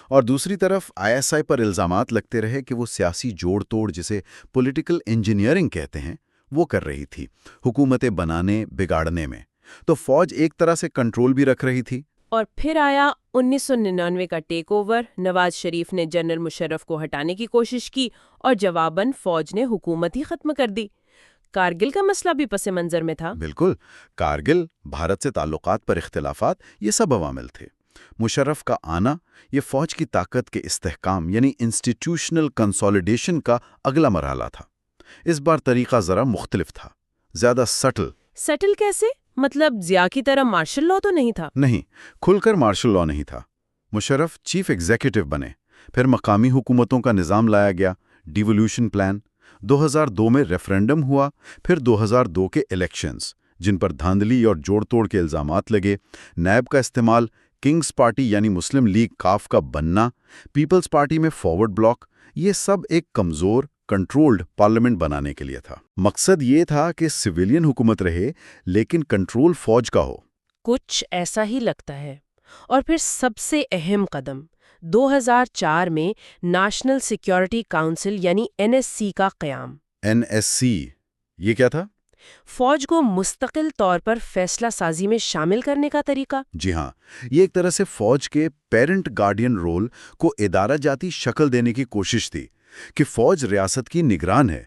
اور دوسری طرف ISI پر الزامات لگتے رہے کہ وہ سیاسی جوڑ توڑ، جسے پولیٹیکل انجینئرنگ کہتے ہیں، وہ کر رہی تھی حکومتیں بنانے بگاڑنے میں۔ تو فوج ایک طرح سے کنٹرول بھی رکھ رہی تھی۔ اور پھر آیا 1999 کا ٹیک اوور۔ نواز شریف نے جنرل مشرف کو ہٹانے کی کوشش کی اور جواباً فوج نے حکومت ہی ختم کر دی۔ کارگل کا مسئلہ بھی پس منظر میں تھا۔ بالکل، کارگل، بھارت سے تعلقات پر اختلافات، یہ سب عوامل تھے۔ مشرف کا آنا یہ فوج کی طاقت کے استحکام یعنی انسٹیٹیوشنل کنسولیڈیشن کا اگلا مرحلہ تھا۔ اس بار طریقہ ذرا مختلف تھا، زیادہ سٹل۔ سٹل کیسے؟ مطلب ضیاء کی طرح مارشل لا تو نہیں تھا؟ نہیں، کھل کر مارشل لا نہیں تھا۔ مشرف چیف ایگزیکٹو بنے، پھر مقامی حکومتوں کا نظام لایا گیا، ڈیولوشن پلان۔ 2002 میں ریفرینڈم ہوا، پھر 2002 کے الیکشنز جن پر دھاندلی اور جوڑ توڑ کے الزامات لگے، نیب کا استعمال، کنگز پارٹی یعنی مسلم لیگ کاف کا بننا، پیپلز پارٹی میں فارورڈ بلاک، یہ سب ایک کمزور کنٹرولڈ پارلیمنٹ بنانے کے لیے تھا۔ مقصد یہ تھا کہ سویلین حکومت رہے لیکن کنٹرول فوج کا ہو۔ کچھ ایسا ہی لگتا ہے۔ اور پھر سب سے اہم قدم 2004 میں نیشنل سیکیورٹی کونسل یعنی NSC کا قیام۔ NSC یہ کیا تھا؟ فوج کو مستقل طور پر فیصلہ سازی میں شامل کرنے کا طریقہ؟ جی ہاں، یہ ایک طرح سے فوج کے پیرنٹ گارڈین رول کو ادارہ جاتی شکل دینے کی کوشش تھی کہ فوج ریاست کی نگران ہے۔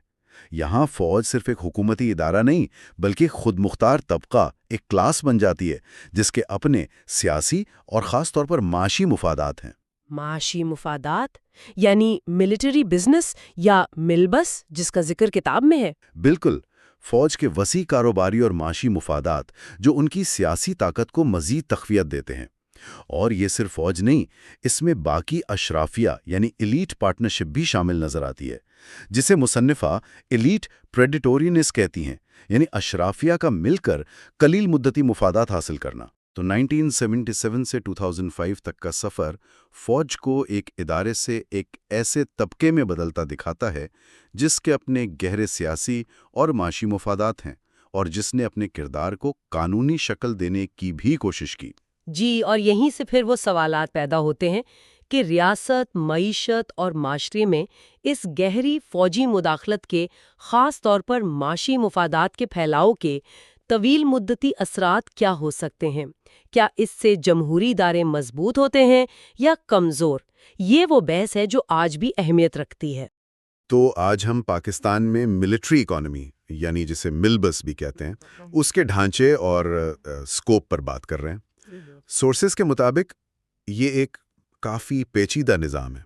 یہاں فوج صرف ایک حکومتی ادارہ نہیں بلکہ خود مختار طبقہ، ایک کلاس بن جاتی ہے جس کے اپنے سیاسی اور خاص طور پر معاشی مفادات ہیں۔ معاشی مفادات یعنی ملٹری بزنس یا ملبس جس کا ذکر کتاب میں ہے؟ بالکل، فوج کے وسیع کاروباری اور معاشی مفادات جو ان کی سیاسی طاقت کو مزید تقویت دیتے ہیں۔ اور یہ صرف فوج نہیں، اس میں باقی اشرافیہ یعنی ایلیٹ پارٹنرشپ بھی شامل نظر آتی ہے، جسے مصنفہ ایلیٹ پریڈیٹورینس کہتی ہیں، یعنی اشرافیہ کا مل کر قلیل مدتی مفادات حاصل کرنا۔ تو 1977 سے 2005 تک کا سفر فوج کو ایک ادارے سے ایک ایسے طبقے میں بدلتا دکھاتا ہے جس کے اپنے گہرے سیاسی اور معاشی مفادات ہیں، اور جس نے اپنے کردار کو قانونی شکل دینے کی بھی کوشش کی۔ جی، اور یہیں سے پھر وہ سوالات پیدا ہوتے ہیں کہ ریاست، معیشت اور معاشرے میں اس گہری فوجی مداخلت کے، خاص طور پر معاشی مفادات کے پھیلاؤ کے طویل مدتی اثرات کیا ہو سکتے ہیں؟ کیا اس سے جمہوری ادارے مضبوط ہوتے ہیں یا کمزور؟ یہ وہ بحث ہے جو آج بھی اہمیت رکھتی ہے۔ تو آج ہم پاکستان میں ملٹری اکانومی یعنی جسے ملبس بھی کہتے ہیں، اس کے ڈھانچے اور سکوپ پر بات کر رہے ہیں۔ سورسز کے مطابق یہ ایک کافی پیچیدہ نظام ہے۔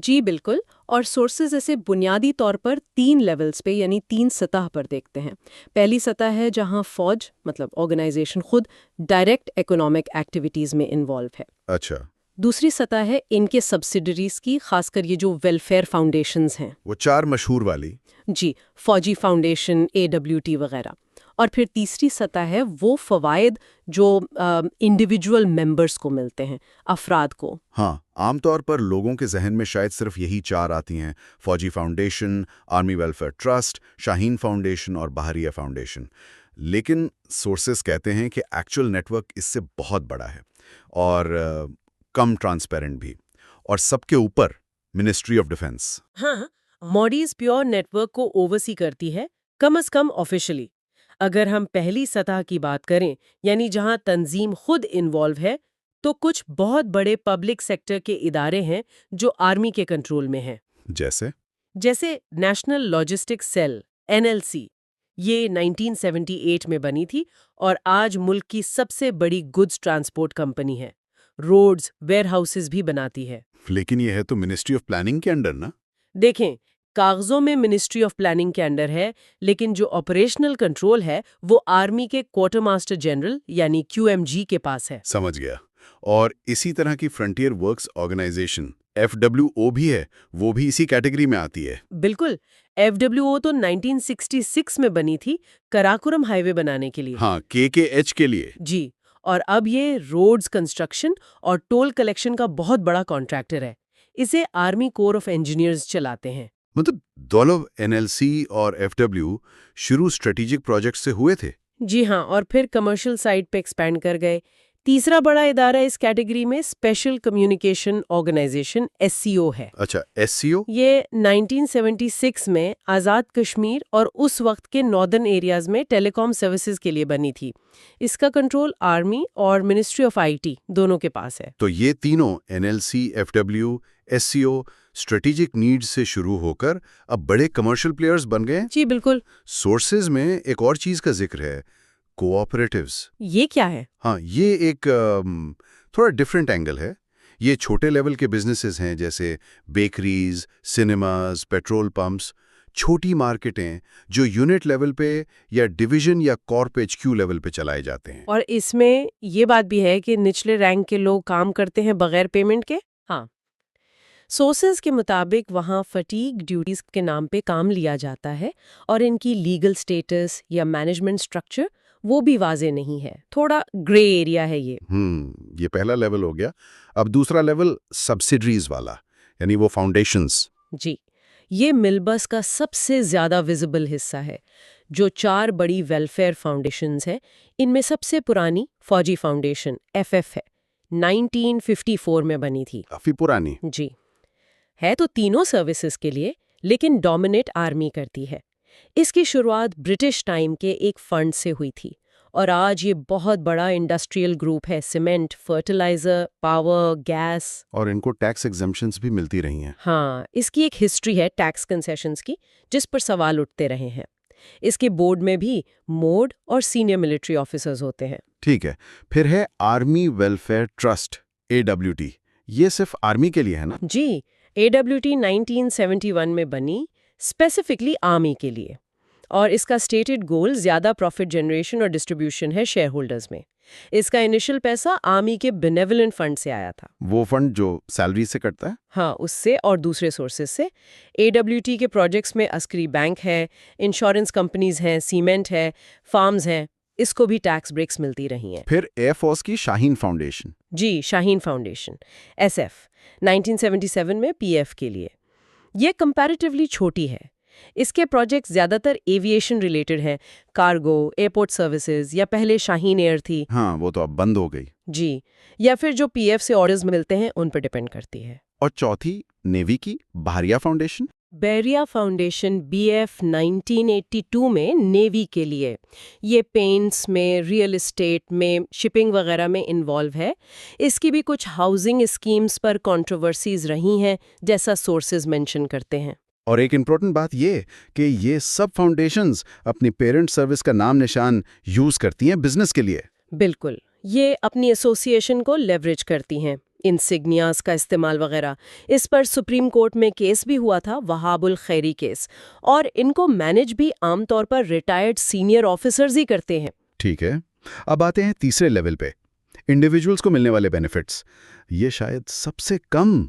جی بالکل، اور سورسز اسے بنیادی طور پر 3 لیولز پہ یعنی 3 سطح پر دیکھتے ہیں۔ پہلی سطح ہے جہاں فوج مطلب آرگنائزیشن خود ڈائریکٹ اکنامک ایکٹیویٹیز میں انوالو ہے۔ اچھا، دوسری سطح ہے ان کے سبسیڈریز کی، خاص کر یہ جو ویلفیئر فاؤنڈیشنز ہیں، وہ 4 مشہور والی۔ جی، فوجی فاؤنڈیشن، AWT وغیرہ۔ اور پھر تیسری سطح ہے وہ فوائد جو انڈیویجول ممبرز کو ملتے ہیں، افراد کو۔ ہاں، عام طور پر لوگوں کے ذہن میں شاید صرف یہی 4 آتی ہیں: فوجی فاؤنڈیشن، آرمی ویلفیئر ٹرسٹ، شاہین فاؤنڈیشن اور بحریہ فاؤنڈیشن۔ لیکن سورسز کہتے ہیں کہ ایکچوئل نیٹ ورک اس سے بہت بڑا ہے اور کم ٹرانسپیرنٹ بھی، اور سب کے اوپر منسٹری آف ڈیفنس۔ ہاں، موڈیز پیور نیٹ ورک کو اوورسی کرتی ہے، کم از کم آفیشلی۔ اگر ہم پہلی سطح کی بات کریں، یعنی جہاں تنظیم خود انوالو ہے، تو کچھ بہت بڑے پبلک سیکٹر کے ادارے ہیں جو آرمی کے کنٹرول میں ہیں۔ جیسے نیشنل لاجسٹک سیل NLC، یہ 1978 میں بنی تھی اور آج ملک کی سب سے بڑی گڈز ٹرانسپورٹ کمپنی ہے، روڈز، ویئر ہاؤسز بھی بناتی ہے۔ لیکن یہ ہے تو منسٹری آف پلاننگ کے انڈر نا؟ دیکھیں، کاغذوں میں منسٹری آف پلاننگ کے انڈر ہے، لیکن جو آپریشنل کنٹرول ہے وہ آرمی کے کوارٹر ماسٹر جنرل یعنی QMG کے پاس ہے۔ سمجھ گیا۔ اور اسی طرح کی فرنٹیئر ورکس آرگنائزیشن FWO بھی ہے، وہ بھی اسی کیٹیگری میں آتی ہے۔ بالکل، FWO تو 1966 میں بنی تھی کراکورم ہائی وے بنانے کے لیے۔ ہاں، KKH کے لیے۔ جی، اور اب یہ روڈز کنسٹرکشن اور ٹول کلیکشن کا بہت بڑا کانٹریکٹر ہے۔ اسے آرمی کور آف انجینئرز چلاتے ہیں۔ مطلب دونوں NLC اور FW شروع اسٹریٹجک پروجیکٹ سے ہوئے تھے۔ جی ہاں، اور پھر کمرشل سائٹ پہ ایکسپینڈ کر گئے۔ تیسرا بڑا ادارہ اس کیٹیگری میں اسپیشل کمیونیکیشن آرگنائزیشن SCO ہے۔ اچھا، SCO؟ یہ 1976 میں آزاد کشمیر اور اس وقت کے ناردرن ایریاز میں ٹیلی کام سروسز کے لیے بنی تھی۔ اس کا کنٹرول آرمی اور منسٹری آف IT دونوں کے پاس ہے۔ تو یہ تینوں NLC، FW، SCO strategic need سے شروع ہو کر اب بڑے کمرشل پلیئرز بن گئے۔ جی بالکل۔ سورسز میں ایک اور چیز کا ذکر ہے، کوآپریٹیوز۔ یہ کیا ہے؟ ہاں، یہ ایک تھوڑا ڈیفرنٹ اینگل ہے۔ یہ چھوٹے لیول کے بزنسز ہیں جیسے بیکریز، سنیماز، پیٹرول پمپس، چھوٹی مارکیٹیں جو یونٹ لیول پہ یا ڈویژن یا کارپ HQ لیول پہ چلائے جاتے ہیں۔ اور اس میں یہ بات بھی ہے کہ نچلے رینک کے لوگ کام کرتے ہیں بغیر پیمنٹ کے۔ ہاں، سورسز کے مطابق وہاں فٹیگ ڈیوٹیز کے نام پہ کام لیا جاتا ہے، اور ان کی لیگل سٹیٹس یا مینجمنٹ سٹرکچر وہ بھی واضح نہیں ہے، تھوڑا گرے ایریا ہے یہ۔ یہ پہلا لیول ہو گیا۔ اب دوسرا لیول سبسیڈریز والا، یعنی وہ فاؤنڈیشنز۔ جی، یہ ملبس کا سب سے زیادہ ویزیبل حصہ ہے۔ جو 4 بڑی ویلفیئر فاؤنڈیشنز ہیں، ان میں سب سے پرانی فوجی فاؤنڈیشن FF ہے، 1954 میں بنی تھی۔ کافی پرانی۔ جی، ہے تو تینوں سروسز کے لیے، لیکن ڈومینیٹ آرمی کرتی ہے۔ اس کی شروعات برٹش ٹائم کے ایک فنڈ سے ہوئی تھی اور آج یہ بہت بڑا انڈسٹریل گروپ ہے. Cement, fertiliser, power, gas. اور ان کو ٹیکس ایگزمپشنز بھی ملتی رہی ہیں. ہاں، اس کی ایک ہسٹری ہے ٹیکس کنسیشنز کی جس پر سوال اٹھتے رہے ہیں. اس کے بورڈ میں بھی موڈ اور سینئر ملٹری آفیسرز ہوتے ہیں. ٹھیک ہے. پھر ہے آرمی ویلفیئر ٹرسٹ AWT. یہ صرف آرمی کے لیے ہے نا؟ جی، AWT 1971 میں بنی اسپیسیفکلی آرمی کے لیے، اور اس کا اسٹیٹڈ گول زیادہ پروفٹ جنریشن اور ڈسٹریبیوشن ہے شیئر ہولڈرز میں. اس کا انیشل پیسہ آرمی کے بینیولنٹ فنڈ سے آیا تھا. وہ فنڈ جو سیلری سے کٹتا ہے؟ ہاں، اس سے اور دوسرے سورسز سے. AWT کے پروجیکٹس میں عسکری بینک ہے، انشورنس کمپنیز ہیں، سیمنٹ ہے، فارمز ہیں. اس کو بھی ٹیکس بریکس ملتی رہی ہیں. پھر ایئر فورس کی شاہین فاؤنڈیشن. جی، شاہین فاؤنڈیشن SF 1977 میں PF کے لیے. یہ کمپیریٹیولی چھوٹی ہے. اس کے پروجیکٹس زیادہ تر ایویشن ریلیٹڈ ہیں، کارگو، ایئرپورٹ سروسز، یا پہلے شاہین ایئر تھی. ہاں، وہ تو اب بند ہو گئی. جی، یا پھر جو PF سے آرڈرز ملتے ہیں ان پر ڈیپینڈ کرتی ہے. اور چوتھی نیوی کی بحریہ فاؤنڈیشن. بیریہ فاؤنڈیشن BF 1982 میں نیوی کے لیے. یہ پینٹس میں، ریئل اسٹیٹ میں، شپنگ وغیرہ میں انوالو ہے. اس کی بھی کچھ ہاؤسنگ اسکیمز پر کنٹروورسیز رہی ہیں جیسا سورسز مینشن کرتے ہیں. اور ایک امپورٹنٹ بات یہ کہ یہ سب فاؤنڈیشنز اپنی پیرنٹ سروس کا نام نشان یوز کرتی ہیں بزنس کے لیے. بالکل، یہ اپنی ایسوسیشن کو لیوریج کرتی ہیں، انسگنیاز کا استعمال وغیرہ. اس پر سپریم کورٹ میں کیس بھی ہوا تھا، وہاب الخیری کیس. اور ان کو مینج بھی عام طور پر ریٹائرڈ سینئر آفیسرز ہی کرتے ہیں. ٹھیک ہے. اب آتے ہیں تیسرے لیول پہ، انڈیویجولز کو ملنے والے بینیفٹس. یہ شاید سب سے کم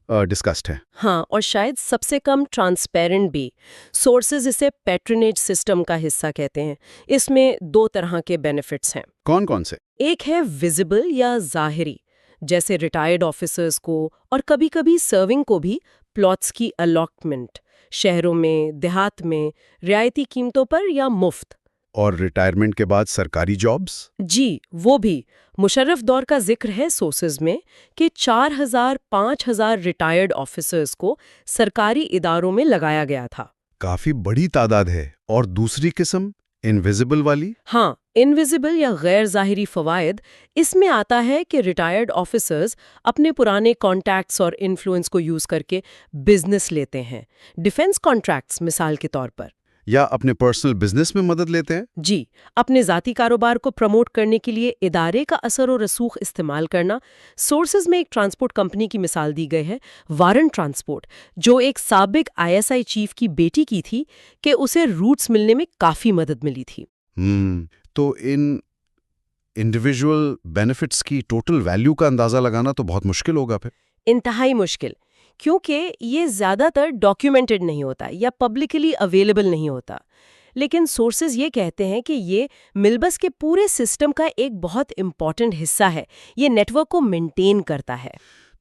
ڈسکسڈ ہے. ہاں، اور شاید سب سے کم ٹرانسپیرنٹ بھی. سورسز اسے پیٹرنیج سسٹم کا حصہ کہتے ہیں. اس میں دو طرح کے بینیفٹس ہیں. کون کون سے؟ ایک ہے ویزیبل یا ظاہری، جیسے ریٹائرڈ آفیسرز کو اور کبھی کبھی سرونگ کو بھی پلاٹس کی الاٹمنٹ، شہروں میں، دیہات میں، رعایتی قیمتوں پر یا مفت. اور ریٹائرمنٹ کے بعد سرکاری جابز؟ جی، وہ بھی. مشرف دور کا ذکر ہے سورسز میں کہ 4,000-5,000 ریٹائرڈ آفیسرز کو سرکاری اداروں میں لگایا گیا تھا. کافی بڑی تعداد ہے. اور دوسری قسم انویزیبل والی؟ ہاں، انویزیبل یا غیر ظاہری فوائد. اس میں آتا ہے کہ ریٹائرڈ آفیسرز اپنے پرانے کانٹیکٹس اور انفلوئنس کو یوز کر کے بزنس لیتے ہیں. ڈیفنس کانٹریکٹس مثال کے طور پر. یا اپنے پرسنل بزنس میں مدد لیتے ہیں؟ جی، اپنے ذاتی کاروبار کو پروموٹ کرنے کے لیے ادارے کا اثر و رسوخ استعمال کرنا. سورسز میں ایک ٹرانسپورٹ کمپنی کی مثال دی گئی ہے، وارن ٹرانسپورٹ، جو ایک سابق ISI چیف کی بیٹی کی تھی کہ اسے روٹس ملنے میں کافی مدد ملی تھی. تو ان انڈیویجول بینیفٹس کی ٹوٹل ویلیو کا اندازہ لگانا تو بہت مشکل ہوگا پھر. انتہائی مشکل، کیونکہ یہ زیادہ تر ڈاکیومنٹڈ نہیں ہوتا یا پبلکلی اویلیبل نہیں ہوتا. لیکن سورسز یہ کہتے ہیں کہ یہ ملبس کے پورے سسٹم کا ایک بہت امپورٹنٹ حصہ ہے. یہ نیٹ ورک کو مینٹین کرتا ہے.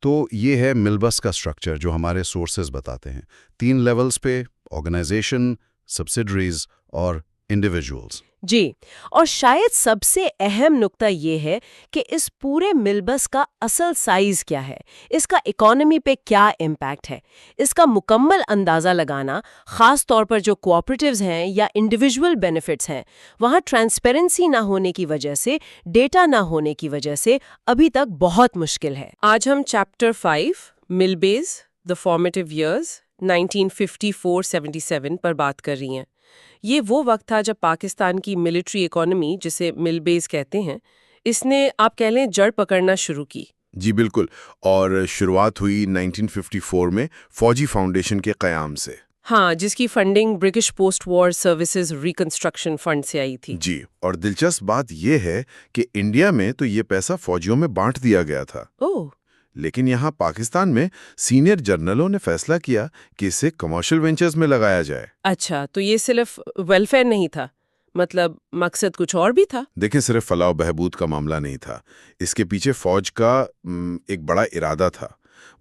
تو یہ ہے ملبس کا سٹرکچر جو ہمارے سورسز بتاتے ہیں. 3 لیولز پہ: آرگنائزیشن، سبسیڈریز اور انڈیویجولز. جی، اور شاید سب سے اہم نقطہ یہ ہے کہ اس پورے ملبس کا اصل سائز کیا ہے، اس کا اکانومی پہ کیا امپیکٹ ہے. اس کا مکمل اندازہ لگانا، خاص طور پر جو کوآپریٹیوز ہیں یا انڈیویجول بینیفٹس ہیں، وہاں ٹرانسپیرنسی نہ ہونے کی وجہ سے، ڈیٹا نہ ہونے کی وجہ سے ابھی تک بہت مشکل ہے. آج ہم چیپٹر 5 ملبیز دی فارمیٹیو ایئرز 1954-77 پر بات کر رہی ہیں. یہ وہ وقت تھا جب پاکستان کی ملٹری اکانومی، جسے ملبیز کہتے ہیں، اس نے آپ کہہ لیں جڑ پکڑنا شروع کی. جی بالکل. اور شروعات ہوئی 1954 میں فوجی فاؤنڈیشن کے قیام سے. ہاں، جس کی فنڈنگ برٹش پوسٹ وار سروسز ریکنسٹرکشن فنڈ سے آئی تھی. جی، اور دلچسپ بات یہ ہے کہ انڈیا میں تو یہ پیسہ فوجیوں میں بانٹ دیا گیا تھا. اوہ، لیکن یہاں پاکستان میں سینئر جرنلوں نے فیصلہ کیا کہ اسے کمرشل وینچرز میں لگایا جائے. اچھا، تو یہ صرف ویلفیئر نہیں تھا، مطلب مقصد کچھ اور بھی تھا. دیکھیں، صرف فلاح و بہبود کا معاملہ نہیں تھا. اس کے پیچھے فوج کا ایک بڑا ارادہ تھا.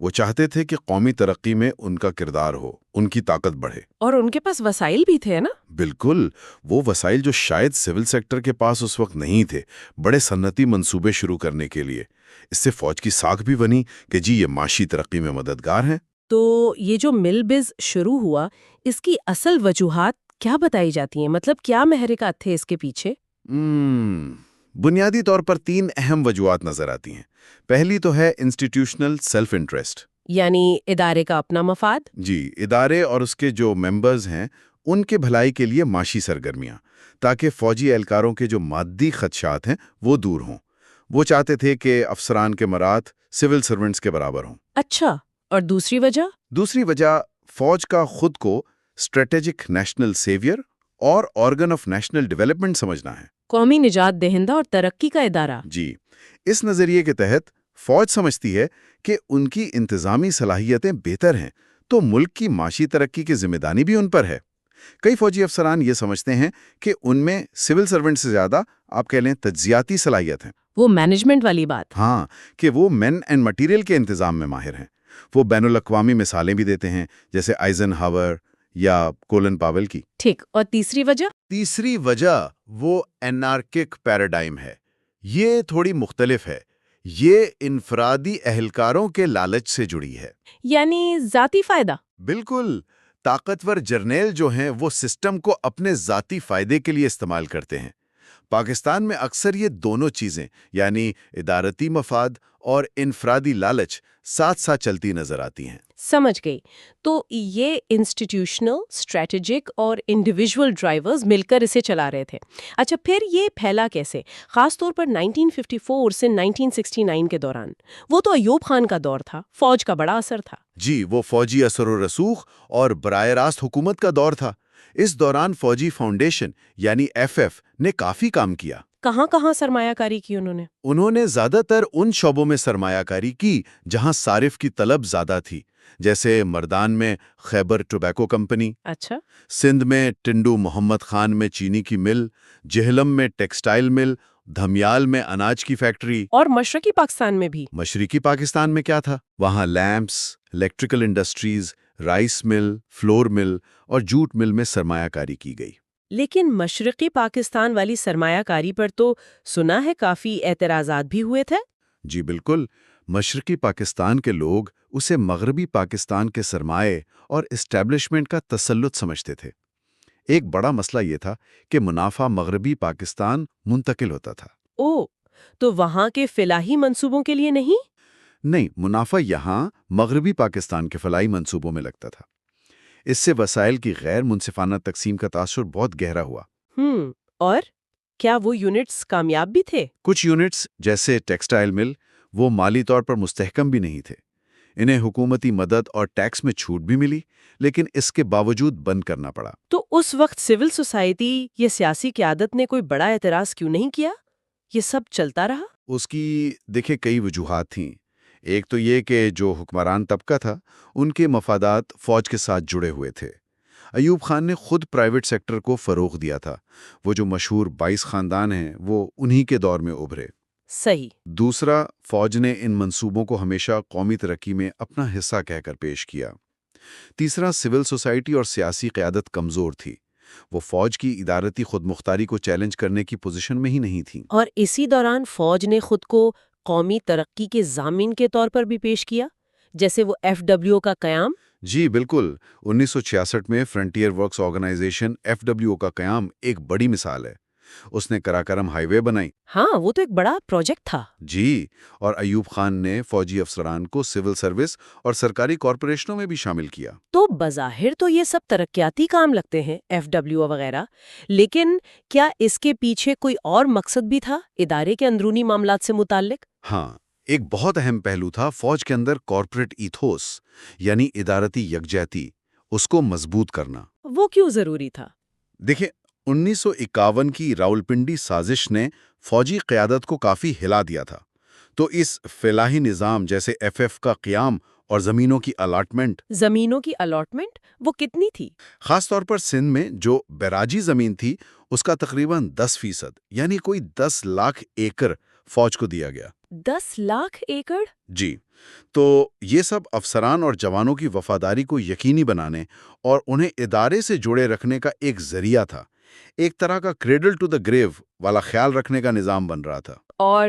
وہ چاہتے تھے کہ قومی ترقی میں ان کا کردار ہو، ان کی طاقت بڑھے. اور ان کے پاس وسائل بھی تھے نا؟ بالکل، وہ وسائل جو شاید سول سیکٹر کے پاس اس وقت نہیں تھے، بڑے صنعتی منصوبے شروع کرنے کے لیے. اس سے فوج کی ساکھ بھی بنی کہ جی یہ معاشی ترقی میں مددگار ہیں. تو یہ جو ملبز شروع ہوا، اس کی اصل وجوہات کیا بتائی جاتی ہیں؟ مطلب کیا محرکات تھے اس کے پیچھے؟ بنیادی طور پر 3 اہم وجوہات نظر آتی ہیں۔ پہلی تو ہے انسٹیٹیوشنل سیلف انٹرسٹ۔ یعنی ادارے کا اپنا مفاد؟ جی، ادارے اور اس کے جو ممبرز ہیں ان کے بھلائی کے لیے معاشی سرگرمیاں، تاکہ فوجی اہلکاروں کے جو مادی خدشات ہیں وہ دور ہوں۔ وہ چاہتے تھے کہ افسران کے مرات سول سرونٹس کے برابر ہوں۔ اچھا، اور دوسری وجہ؟ دوسری وجہ فوج کا خود کو اسٹریٹجک نیشنل سیویئر اور آرگن آف نیشنل ڈیولپمنٹ سمجھنا ہے۔ قومی نجات دہندہ اور ترقی کا ادارہ۔ جی، اس نظریے کے تحت فوج سمجھتی ہے کہ ان کی انتظامی صلاحیتیں بہتر ہیں تو ملک کی معاشی ترقی کی ذمہ داری بھی ان پر ہے۔ کئی فوجی افسران یہ سمجھتے ہیں کہ ان میں سول سرونٹ سے زیادہ آپ کہہ لیں تجزیاتی صلاحیت ہیں۔ وہ مینجمنٹ والی بات۔ ہاں، کہ وہ مین اینڈ مٹیریل کے انتظام میں ماہر ہیں۔ وہ بین الاقوامی مثالیں بھی دیتے ہیں، جیسے آئزن ہاور یا کولن پاول کی۔ ٹھیک، اور تیسری وجہ؟ تیسری وجہ وہ انارکک پیراڈائم ہے۔ یہ تھوڑی مختلف ہے۔ یہ انفرادی اہلکاروں کے لالچ سے جڑی ہے۔ یعنی ذاتی فائدہ؟ بالکل، طاقتور جرنیل جو ہیں وہ سسٹم کو اپنے ذاتی فائدے کے لیے استعمال کرتے ہیں۔ پاکستان میں اکثر یہ دونوں چیزیں یعنی ادارتی مفاد اور انفرادی لالچ ساتھ ساتھ چلتی نظر آتی ہیں۔ سمجھ گئی۔ تو یہ انسٹیٹیوشنل، اسٹریٹجک اور انڈیویجول ڈرائیورز مل کر اسے چلا رہے تھے۔ اچھا، پھر یہ پھیلا کیسے؟ خاص طور پر 1954 سے 1969 کے دوران۔ وہ تو ایوب خان کا دور تھا، فوج کا بڑا اثر تھا۔ جی، وہ فوجی اثر و رسوخ اور براہ راست حکومت کا دور تھا۔ اس دوران فوجی فاؤنڈیشن یعنی FF نے کافی کام کیا۔ کہاں کہاں سرمایہ کاری کی انہوں نے؟ انہوں نے زیادہ تر ان شعبوں میں سرمایہ کاری کی جہاں صارف کی طلب زیادہ تھی، جیسے مردان میں خیبر ٹوبیکو کمپنی، اچھا، سندھ میں ٹنڈو محمد خان میں چینی کی مل، جہلم میں ٹیکسٹائل مل، دھمیال میں اناج کی فیکٹری۔ اور مشرقی پاکستان میں بھی؟ مشرقی پاکستان میں کیا تھا؟ وہاں لیمپس، الیکٹریکل انڈسٹریز، رائس مل، فلور مل اور جوٹ مل میں سرمایہ کاری کی گئی۔ لیکن مشرقی پاکستان والی سرمایہ کاری پر تو سنا ہے کافی اعتراضات بھی ہوئے تھے؟ جی بالکل، مشرقی پاکستان کے لوگ اسے مغربی پاکستان کے سرمایے اور اسٹیبلشمنٹ کا تسلط سمجھتے تھے۔ ایک بڑا مسئلہ یہ تھا کہ منافع مغربی پاکستان منتقل ہوتا تھا۔ او، تو وہاں کے فلاحی منصوبوں کے لیے نہیں؟ نہیں، منافع یہاں مغربی پاکستان کے فلاحی منصوبوں میں لگتا تھا۔ اس سے وسائل کی غیر منصفانہ تقسیم کا تاثر بہت گہرا ہوا۔ اور کیا وہ یونٹس کامیاب بھی تھے؟ کچھ یونٹس جیسے ٹیکسٹائل مل وہ مالی طور پر مستحکم بھی نہیں تھے۔ انہیں حکومتی مدد اور ٹیکس میں چھوٹ بھی ملی، لیکن اس کے باوجود بند کرنا پڑا۔ تو اس وقت سول سوسائٹی یا سیاسی قیادت نے کوئی بڑا اعتراض کیوں نہیں کیا؟ یہ سب چلتا رہا؟ اس کی دیکھیں کئی وجوہات تھیں۔ ایک تو یہ کہ جو حکمران طبقہ تھا ان کے مفادات فوج کے ساتھ جڑے ہوئے تھے۔ ایوب خان نے خود پرائیویٹ سیکٹر کو فروغ دیا تھا۔ وہ جو مشہور 22 خاندان ہیں وہ انہی کے دور میں ابھرے۔ صحیح۔ دوسرا، فوج نے ان منصوبوں کو ہمیشہ قومی ترقی میں اپنا حصہ کہہ کر پیش کیا۔ تیسرا، سول سوسائٹی اور سیاسی قیادت کمزور تھی۔ وہ فوج کی ادارتی خود مختاری کو چیلنج کرنے کی پوزیشن میں ہی نہیں تھی۔ اور اسی دوران فوج نے خود کو قومی ترقی کے ضامن کے طور پر بھی پیش کیا، جیسے وہ FW کا قیام۔ جی بالکل، 1966 میں فرنٹیئر ورکس آرگنائزیشن FWO کا قیام ایک بڑی مثال ہے۔ اس نے کراکرم ہائی وے بنائی۔ ہاں، وہ تو ایک بڑا پروجیکٹ تھا۔ جی، اور ایوب خان نے فوجی افسران کو سول سروس اور سرکاری کارپوریشنوں میں بھی شامل کیا۔ تو بظاہر تو یہ سب ترقیاتی کام لگتے ہیں، FWO وغیرہ، لیکن کیا اس کے پیچھے کوئی اور مقصد بھی تھا ادارے کے اندرونی معاملات سے متعلق؟ ہاں، ایک بہت اہم پہلو تھا فوج کے اندر کارپوریٹ ایتھوس یعنی ادارتی یکجہتی، اس کو مضبوط کرنا۔ وہ کیوں ضروری تھا؟ دیکھیں، 1951 کی راولپنڈی سازش نے فوجی قیادت کو کافی ہلا دیا تھا، تو اس فلاحی نظام جیسے FF کا قیام اور زمینوں کی الاٹمنٹ۔ زمینوں کی الاٹمنٹ وہ کتنی تھی؟ خاص طور پر سندھ میں جو بیراجی زمین تھی اس کا تقریباً 10% یعنی کوئی 10 لاکھ ایکڑ فوج کو دیا گیا۔ 10 لاکھ ایکڑ؟ جی، تو یہ سب افسران اور جوانوں کی وفاداری کو یقینی بنانے اور انہیں ادارے سے جوڑے رکھنے کا ایک ذریعہ تھا۔ ایک طرح کا کریڈل ٹو دا گریو والا خیال رکھنے کا نظام بن رہا تھا۔ اور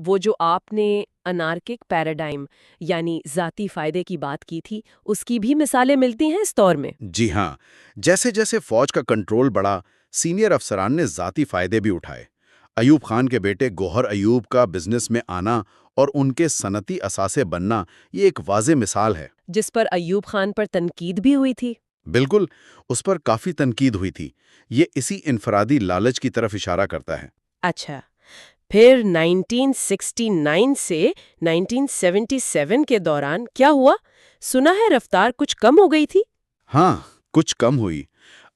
وہ جو آپ نے انارکک پیراڈائم یعنی ذاتی فائدے کی بات کی تھی، اس کی بھی مثالیں ملتی ہیں اس دور میں؟ جی ہاں، جیسے جیسے فوج کا کنٹرول بڑھا، سینئر افسران نے ذاتی فائدے بھی اٹھائے۔ ایوب خان کے بیٹے گوہر ایوب کا بزنس میں آنا اور ان کے صنعتی اثاثے بننا یہ ایک واضح مثال ہے۔ جس پر ایوب خان پر تنقید بھی ہوئی تھی۔ بالکل، اس پر کافی تنقید ہوئی تھی۔ یہ اسی انفرادی لالچ کی طرف اشارہ کرتا ہے۔ اچھا، پھر 1969 سے 1977 کے دوران کیا ہوا؟ سنا ہے رفتار کچھ کم ہو گئی تھی؟ ہاں، کچھ کم ہوئی۔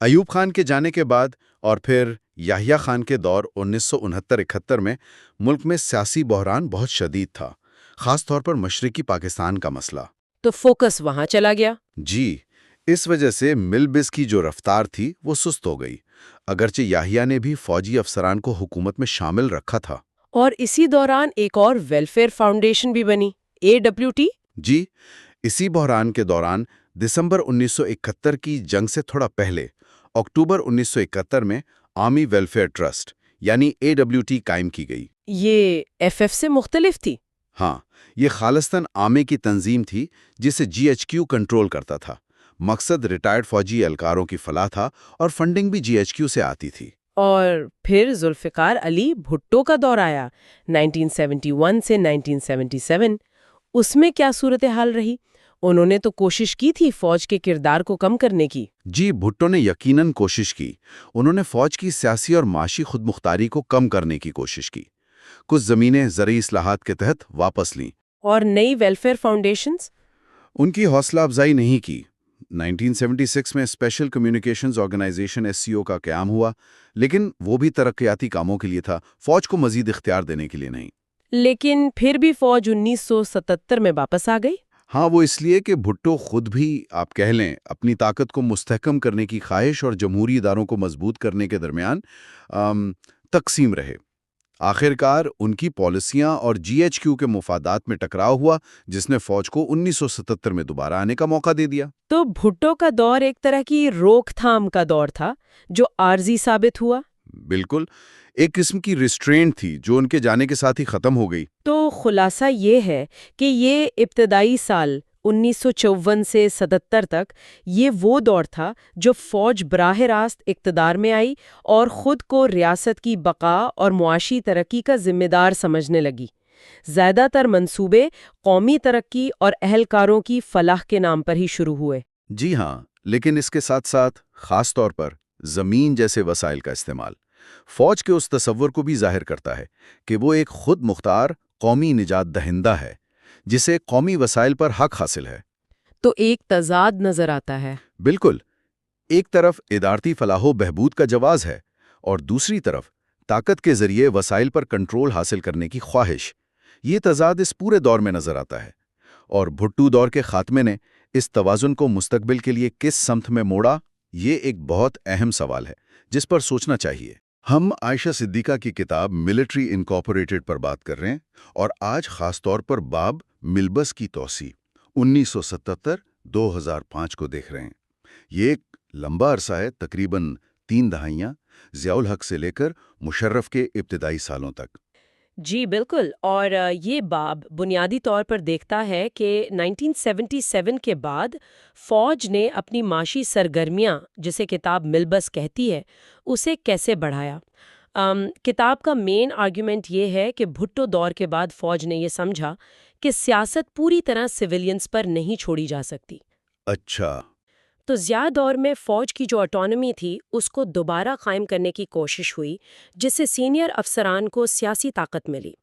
ایوب خان کے جانے کے بعد اور پھر یحییٰ خان کے دور 1969-71 میں ملک میں سیاسی بحران بہت شدید تھا، خاص طور پر مشرقی پاکستان کا مسئلہ۔ تو فوکس وہاں چلا گیا۔ جی، اس وجہ سے ملبس کی جو رفتار تھی وہ سست ہو گئی، اگرچہ یحییٰ نے بھی فوجی افسران کو حکومت میں شامل رکھا تھا۔ اور اسی دوران ایک اور ویلفیئر فاؤنڈیشن بھی بنی، AWT۔ جی، اسی بحران کے دوران دسمبر 1971 کی جنگ سے تھوڑا پہلے اکتوبر 1971 میں آرمی ویلفیئر ٹرسٹ یعنی AWT قائم کی گئی۔ یہ FF سے مختلف تھی؟ ہاں، یہ خالصتاً عامے کی تنظیم تھی جسے GHQ کنٹرول کرتا تھا۔ مقصد ریٹائرڈ فوجی اہلکاروں کی فلاح تھا اور فنڈنگ بھی GHQ سے آتی تھی۔ اور پھر ذوالفقار علی بھٹو کا دور آیا 1971 سے 1977۔ اس میں کیا صورتحال رہی؟ انہوں نے تو کوشش کی تھی فوج کے کردار کو کم کرنے کی۔ جی، بھٹو نے یقیناً کوشش کی۔ انہوں نے فوج کی سیاسی اور معاشی خود مختاری کو کم کرنے کی کوشش کی۔ کچھ زمینیں زرعی اصلاحات کے تحت واپس لیں۔ اور نئی ویلفیئر فاؤنڈیشنز؟ ان کی حوصلہ افزائی نہیں کی۔ 1976 میں اسپیشل کمیونیکیشنز آرگنائزیشن SCO کا قیام ہوا، لیکن وہ بھی ترقیاتی کاموں کے لیے تھا، فوج کو مزید اختیار دینے کے لیے نہیں۔ لیکن پھر بھی فوج 1977 میں واپس آ گئی۔ ہاں، وہ اس لیے کہ بھٹو خود بھی آپ کہہ لیں اپنی طاقت کو مستحکم کرنے کی خواہش اور جمہوری اداروں کو مضبوط کرنے کے درمیان تقسیم رہے۔ آخرکار ان کی پالیسیاں اور GHQ کے مفادات میں ٹکراؤ ہوا، جس نے فوج کو 1977 میں دوبارہ آنے کا موقع دے دیا۔ تو بھٹو کا دور ایک طرح کی روک تھام کا دور تھا جو عارضی ثابت ہوا۔ بالکل، ایک قسم کی ریسٹرینٹ تھی جو ان کے جانے کے ساتھ ہی ختم ہو گئی۔ تو خلاصہ یہ ہے کہ یہ ابتدائی سال 1954 سے 77 تک یہ وہ دور تھا جو فوج براہ راست اقتدار میں آئی اور خود کو ریاست کی بقا اور معاشی ترقی کا ذمہ دار سمجھنے لگی۔ زیادہ تر منصوبے قومی ترقی اور اہلکاروں کی فلاح کے نام پر ہی شروع ہوئے۔ جی ہاں، لیکن اس کے ساتھ ساتھ خاص طور پر زمین جیسے وسائل کا استعمال فوج کے اس تصور کو بھی ظاہر کرتا ہے کہ وہ ایک خود مختار قومی نجات دہندہ ہے جسے قومی وسائل پر حق حاصل ہے۔ تو ایک تضاد نظر آتا ہے۔ بالکل، ایک طرف ادارتی فلاح و بہبود کا جواز ہے اور دوسری طرف طاقت کے ذریعے وسائل پر کنٹرول حاصل کرنے کی خواہش۔ یہ تضاد اس پورے دور میں نظر آتا ہے، اور بھٹو دور کے خاتمے نے اس توازن کو مستقبل کے لیے کس سمت میں موڑا، یہ ایک بہت اہم سوال ہے جس پر سوچنا چاہیے۔ ہم عائشہ صدیقہ کی کتاب ملٹری انکارپوریٹڈ پر بات کر رہے ہیں، اور آج خاص طور پر باب ملبس کی توسیع 1977-2005 کو دیکھ رہے ہیں۔ یہ ایک لمبا عرصہ ہے، تقریباً 3 دہائیاں، ضیاء الحق سے لے کر مشرف کے ابتدائی سالوں تک۔ جی بالکل، اور یہ باب بنیادی طور پر دیکھتا ہے کہ 1977 کے بعد فوج نے اپنی معاشی سرگرمیاں، جسے کتاب ملبس کہتی ہے، اسے کیسے بڑھایا۔ کتاب کا مین آرگیومنٹ یہ ہے کہ بھٹو دور کے بعد فوج نے یہ سمجھا کہ سیاست پوری طرح سویلینز پر نہیں چھوڑی جا سکتی۔ اچھا، تو ضیاء دور میں فوج کی جو آٹونومی تھی اس کو دوبارہ قائم کرنے کی کوشش ہوئی، جس سے سینئر افسران کو سیاسی طاقت ملی،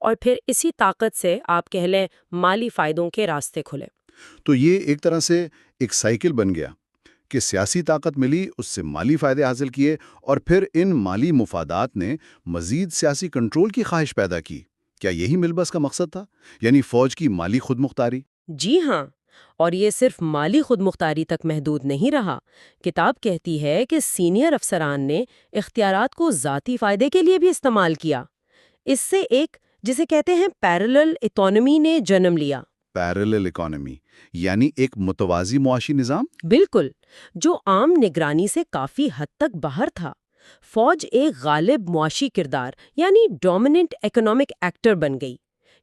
اور پھر اسی طاقت سے آپ کہہ لیں مالی فائدوں کے راستے کھلے۔ تو یہ ایک طرح سے ایک سائیکل بن گیا کہ سیاسی طاقت ملی، اس سے مالی فائدے حاصل کیے، اور پھر ان مالی مفادات نے مزید سیاسی کنٹرول کی خواہش پیدا کی۔ کیا یہی ملبس کا مقصد تھا، یعنی فوج کی مالی خود مختاری؟ جی ہاں، اور یہ صرف مالی خود مختاری تک محدود نہیں رہا۔ کتاب کہتی ہے کہ سینئر افسران نے اختیارات کو ذاتی فائدے کے لیے بھی استعمال کیا۔ اس سے ایک جسے کہتے ہیں پیرلل اکانومی نے جنم لیا۔ پیرلل اکانومی یعنی ایک متوازی معاشی نظام؟ بالکل، جو عام نگرانی سے کافی حد تک باہر تھا۔ فوج ایک غالب معاشی کردار یعنی ڈومیننٹ اکنامک ایکٹر بن گئی۔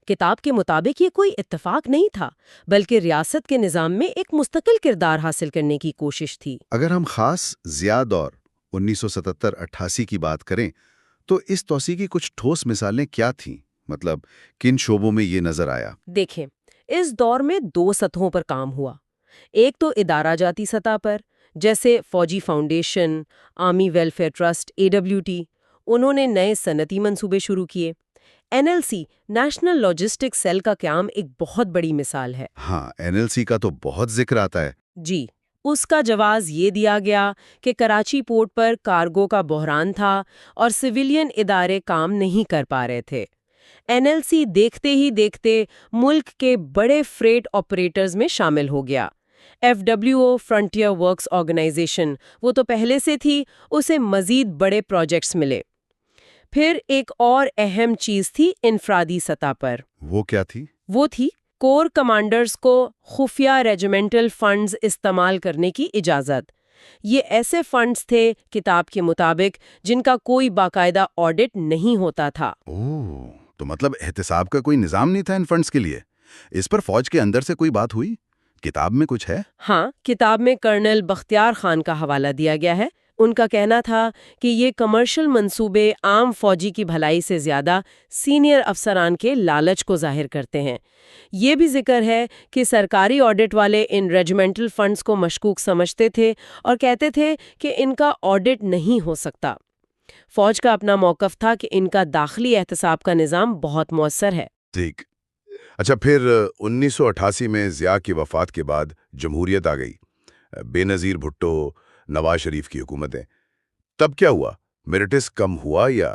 کتاب کے مطابق یہ کوئی اتفاق نہیں تھا، بلکہ ریاست کے نظام میں ایک مستقل کردار حاصل کرنے کی کوشش تھی۔ اگر ہم خاص ضیاء دور 1977-88 کی بات کریں تو اس توسیع کی کچھ ٹھوس مثالیں کیا تھیں؟ مطلب کن شعبوں میں یہ نظر آیا؟ دیکھیں، اس دور میں 2 سطحوں پر کام ہوا۔ ایک تو ادارہ جاتی سطح پر، جیسے فوجی foundation, army welfare trust (AWT). انہوں نے نئے صنعتی منصوبے شروع کیے۔ NLC نیشنل لاجسٹکس سیل کا قیام ایک بہت بڑی مثال ہے۔ ہاں، NLC کا تو بہت ذکر آتا ہے۔ جی، اس کا جواز یہ دیا گیا کہ کراچی پورٹ پر کارگو کا بحران تھا اور سویلین ادارے کام نہیں کر پا رہے تھے۔ NLC دیکھتے ہی دیکھتے ملک کے بڑے فریٹ آپریٹرز میں شامل ہو گیا۔ FWO فرنٹیئر ورکس آرگنائزیشن، وہ تو پہلے سے تھی، اسے مزید بڑے پروجیکٹس ملے۔ پھر ایک اور اہم چیز تھی انفرادی سطح پر۔ وہ کیا تھی؟ وہ تھی کور کمانڈرز کو خفیہ ریجیمنٹل فنڈز استعمال کرنے کی اجازت۔ یہ ایسے فنڈز تھے کتاب کے مطابق جن کا کوئی باقاعدہ آڈٹ نہیں ہوتا تھا۔ اوہ، تو مطلب احتساب کا کوئی نظام نہیں تھا ان فنڈز کے لیے۔ اس پر فوج کے اندر سے کوئی بات ہوئی؟ کتاب میں کچھ ہے؟ ہاں، کتاب میں کرنل بختیار خان کا حوالہ دیا گیا ہے۔ ان کا کہنا تھا کہ یہ کمرشل منصوبے عام فوجی کی بھلائی سے زیادہ سینئر افسران کے لالچ کو ظاہر کرتے ہیں۔ یہ بھی ذکر ہے کہ سرکاری آڈٹ والے ان ریجیمنٹل فنڈز کو مشکوک سمجھتے تھے اور کہتے تھے کہ ان کا آڈٹ نہیں ہو سکتا۔ فوج کا اپنا موقف تھا کہ ان کا داخلی احتساب کا نظام بہت مؤثر ہے۔ ٹھیک۔ اچھا، پھر 1988 میں ضیاء کی وفات کے بعد جمہوریت آ گئی، بے نظیر بھٹو، نواز شریف کی حکومتیں۔ تب کیا ہوا؟ میرٹس کم ہوا یا؟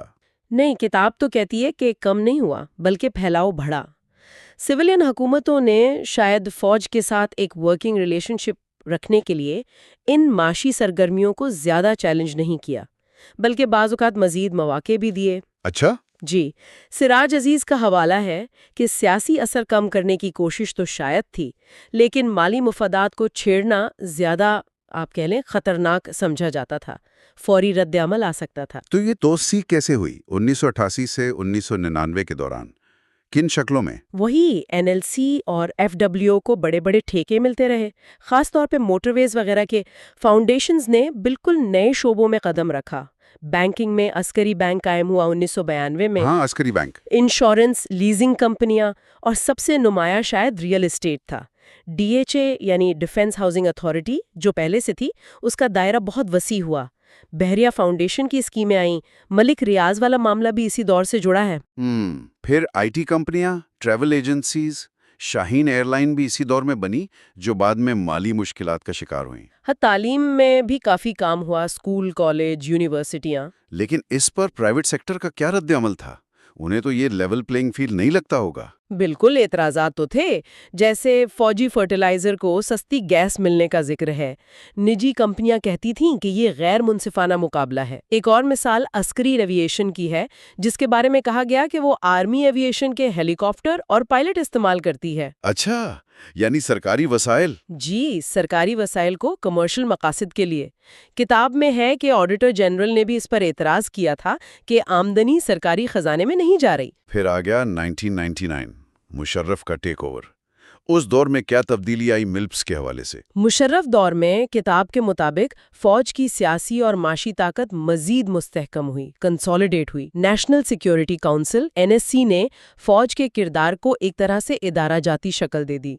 نہیں، کتاب تو کہتی ہے کہ کم نہیں ہوا، بلکہ پھیلاؤ بڑھا۔ سویلین حکومتوں نے شاید فوج کے ساتھ ایک ورکنگ ریلیشن شپ رکھنے کے لیے ان معاشی سرگرمیوں کو زیادہ چیلنج نہیں کیا، بلکہ بعض اوقات مزید مواقع بھی دیے۔ اچھا، جی، سراج عزیز کا حوالہ ہے کہ سیاسی اثر کم کرنے کی کوشش تو شاید تھی، لیکن مالی مفادات کو چھیڑنا زیادہ آپ کہہ لیں خطرناک سمجھا جاتا تھا، فوری رد عمل آ سکتا تھا۔ تو یہ توسیع کیسے ہوئی 1988 سے 1999 کے دوران؟ کن شکلوں میں؟ وہی NLC اور FWO کو بڑے بڑے ٹھیکے ملتے رہے، خاص طور پہ موٹر ویز وغیرہ کے۔ فاؤنڈیشنز نے بالکل نئے شعبوں میں قدم رکھا۔ بینکنگ میں عسکری بینک قائم ہوا 1992 میں۔ ہاں، عسکری بینک۔ انشورنس، لیزنگ کمپنیاں، اور سب سے نمایاں شاید ریئل اسٹیٹ تھا۔ DHA یعنی ڈیفنس ہاؤسنگ اتھارٹی جو پہلے سے تھی، اس کا دائرہ بہت وسیع ہوا۔ بحریہ فاؤنڈیشن کی اسکیمیں آئیں۔ ملک ریاض والا معاملہ بھی اسی دور سے جڑا ہے۔ پھر IT کمپنیاں، ٹریول ایجنسیز، شاہین ایئر لائن بھی اسی دور میں بنی، جو بعد میں مالی مشکلات کا شکار ہوئیں۔ ہاں، تعلیم میں بھی کافی کام ہوا، اسکول، کالج، یونیورسٹیاں۔ لیکن اس پر پرائیویٹ سیکٹر کا کیا رد عمل تھا؟ انہیں تو یہ لیول پلینگ فیلڈ نہیں لگتا ہوگا۔ بالکل، اعتراضات تو تھے، جیسے فوجی فرٹیلائزر کو سستی گیس ملنے کا ذکر ہے۔ نجی کمپنیاں کہتی تھیں کہ یہ غیر منصفانہ مقابلہ ہے۔ ایک اور مثال عسکری ایویشن کی ہے، جس کے بارے میں کہا گیا کہ وہ آرمی ایویشن کے ہیلی کاپٹر اور پائلٹ استعمال کرتی ہے۔ اچھا، یعنی سرکاری وسائل؟ جی، سرکاری وسائل کو کمرشل مقاصد کے لیے۔ کتاب میں ہے کہ آڈیٹر جنرل نے بھی اس پر اعتراض کیا تھا کہ آمدنی سرکاری خزانے میں نہیں جا رہی۔ پھر آ گیا 1999، مشرف کا ٹیک اوور۔ اس دور میں کیا تبدیلی آئی ملپس کے حوالے سے؟ مشرف دور میں کتاب کے مطابق فوج کی سیاسی اور معاشی طاقت مزید مستحکم ہوئی، کنسولیڈیٹ ہوئی۔ نیشنل سیکیورٹی کونسل (NSC) نے فوج کے کردار کو ایک طرح سے ادارہ جاتی شکل دے دی۔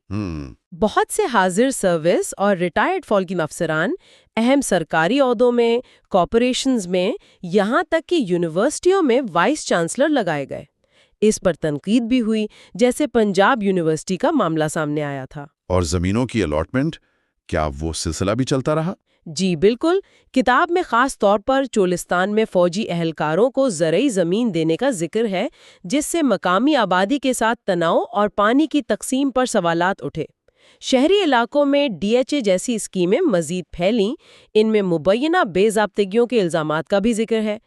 بہت سے حاضر سروس اور ریٹائرڈ فوجی افسران اہم سرکاری عہدوں میں، کارپوریشنز میں، یہاں تک کہ یونیورسٹیوں میں وائس چانسلر لگائے گئے۔ اس پر تنقید بھی ہوئی، جیسے پنجاب یونیورسٹی کا معاملہ سامنے آیا تھا۔ اور زمینوں کی الاٹمنٹ، کیا وہ سلسلہ بھی چلتا رہا؟ جی بالکل، کتاب میں خاص طور پر چولستان میں فوجی اہلکاروں کو زرعی زمین دینے کا ذکر ہے، جس سے مقامی آبادی کے ساتھ تناؤ اور پانی کی تقسیم پر سوالات اٹھے۔ شہری علاقوں میں DHA جیسی اسکیمیں مزید پھیلیں، ان میں مبینہ بے ضابطگیوں کے الزامات کا بھی ذکر ہے۔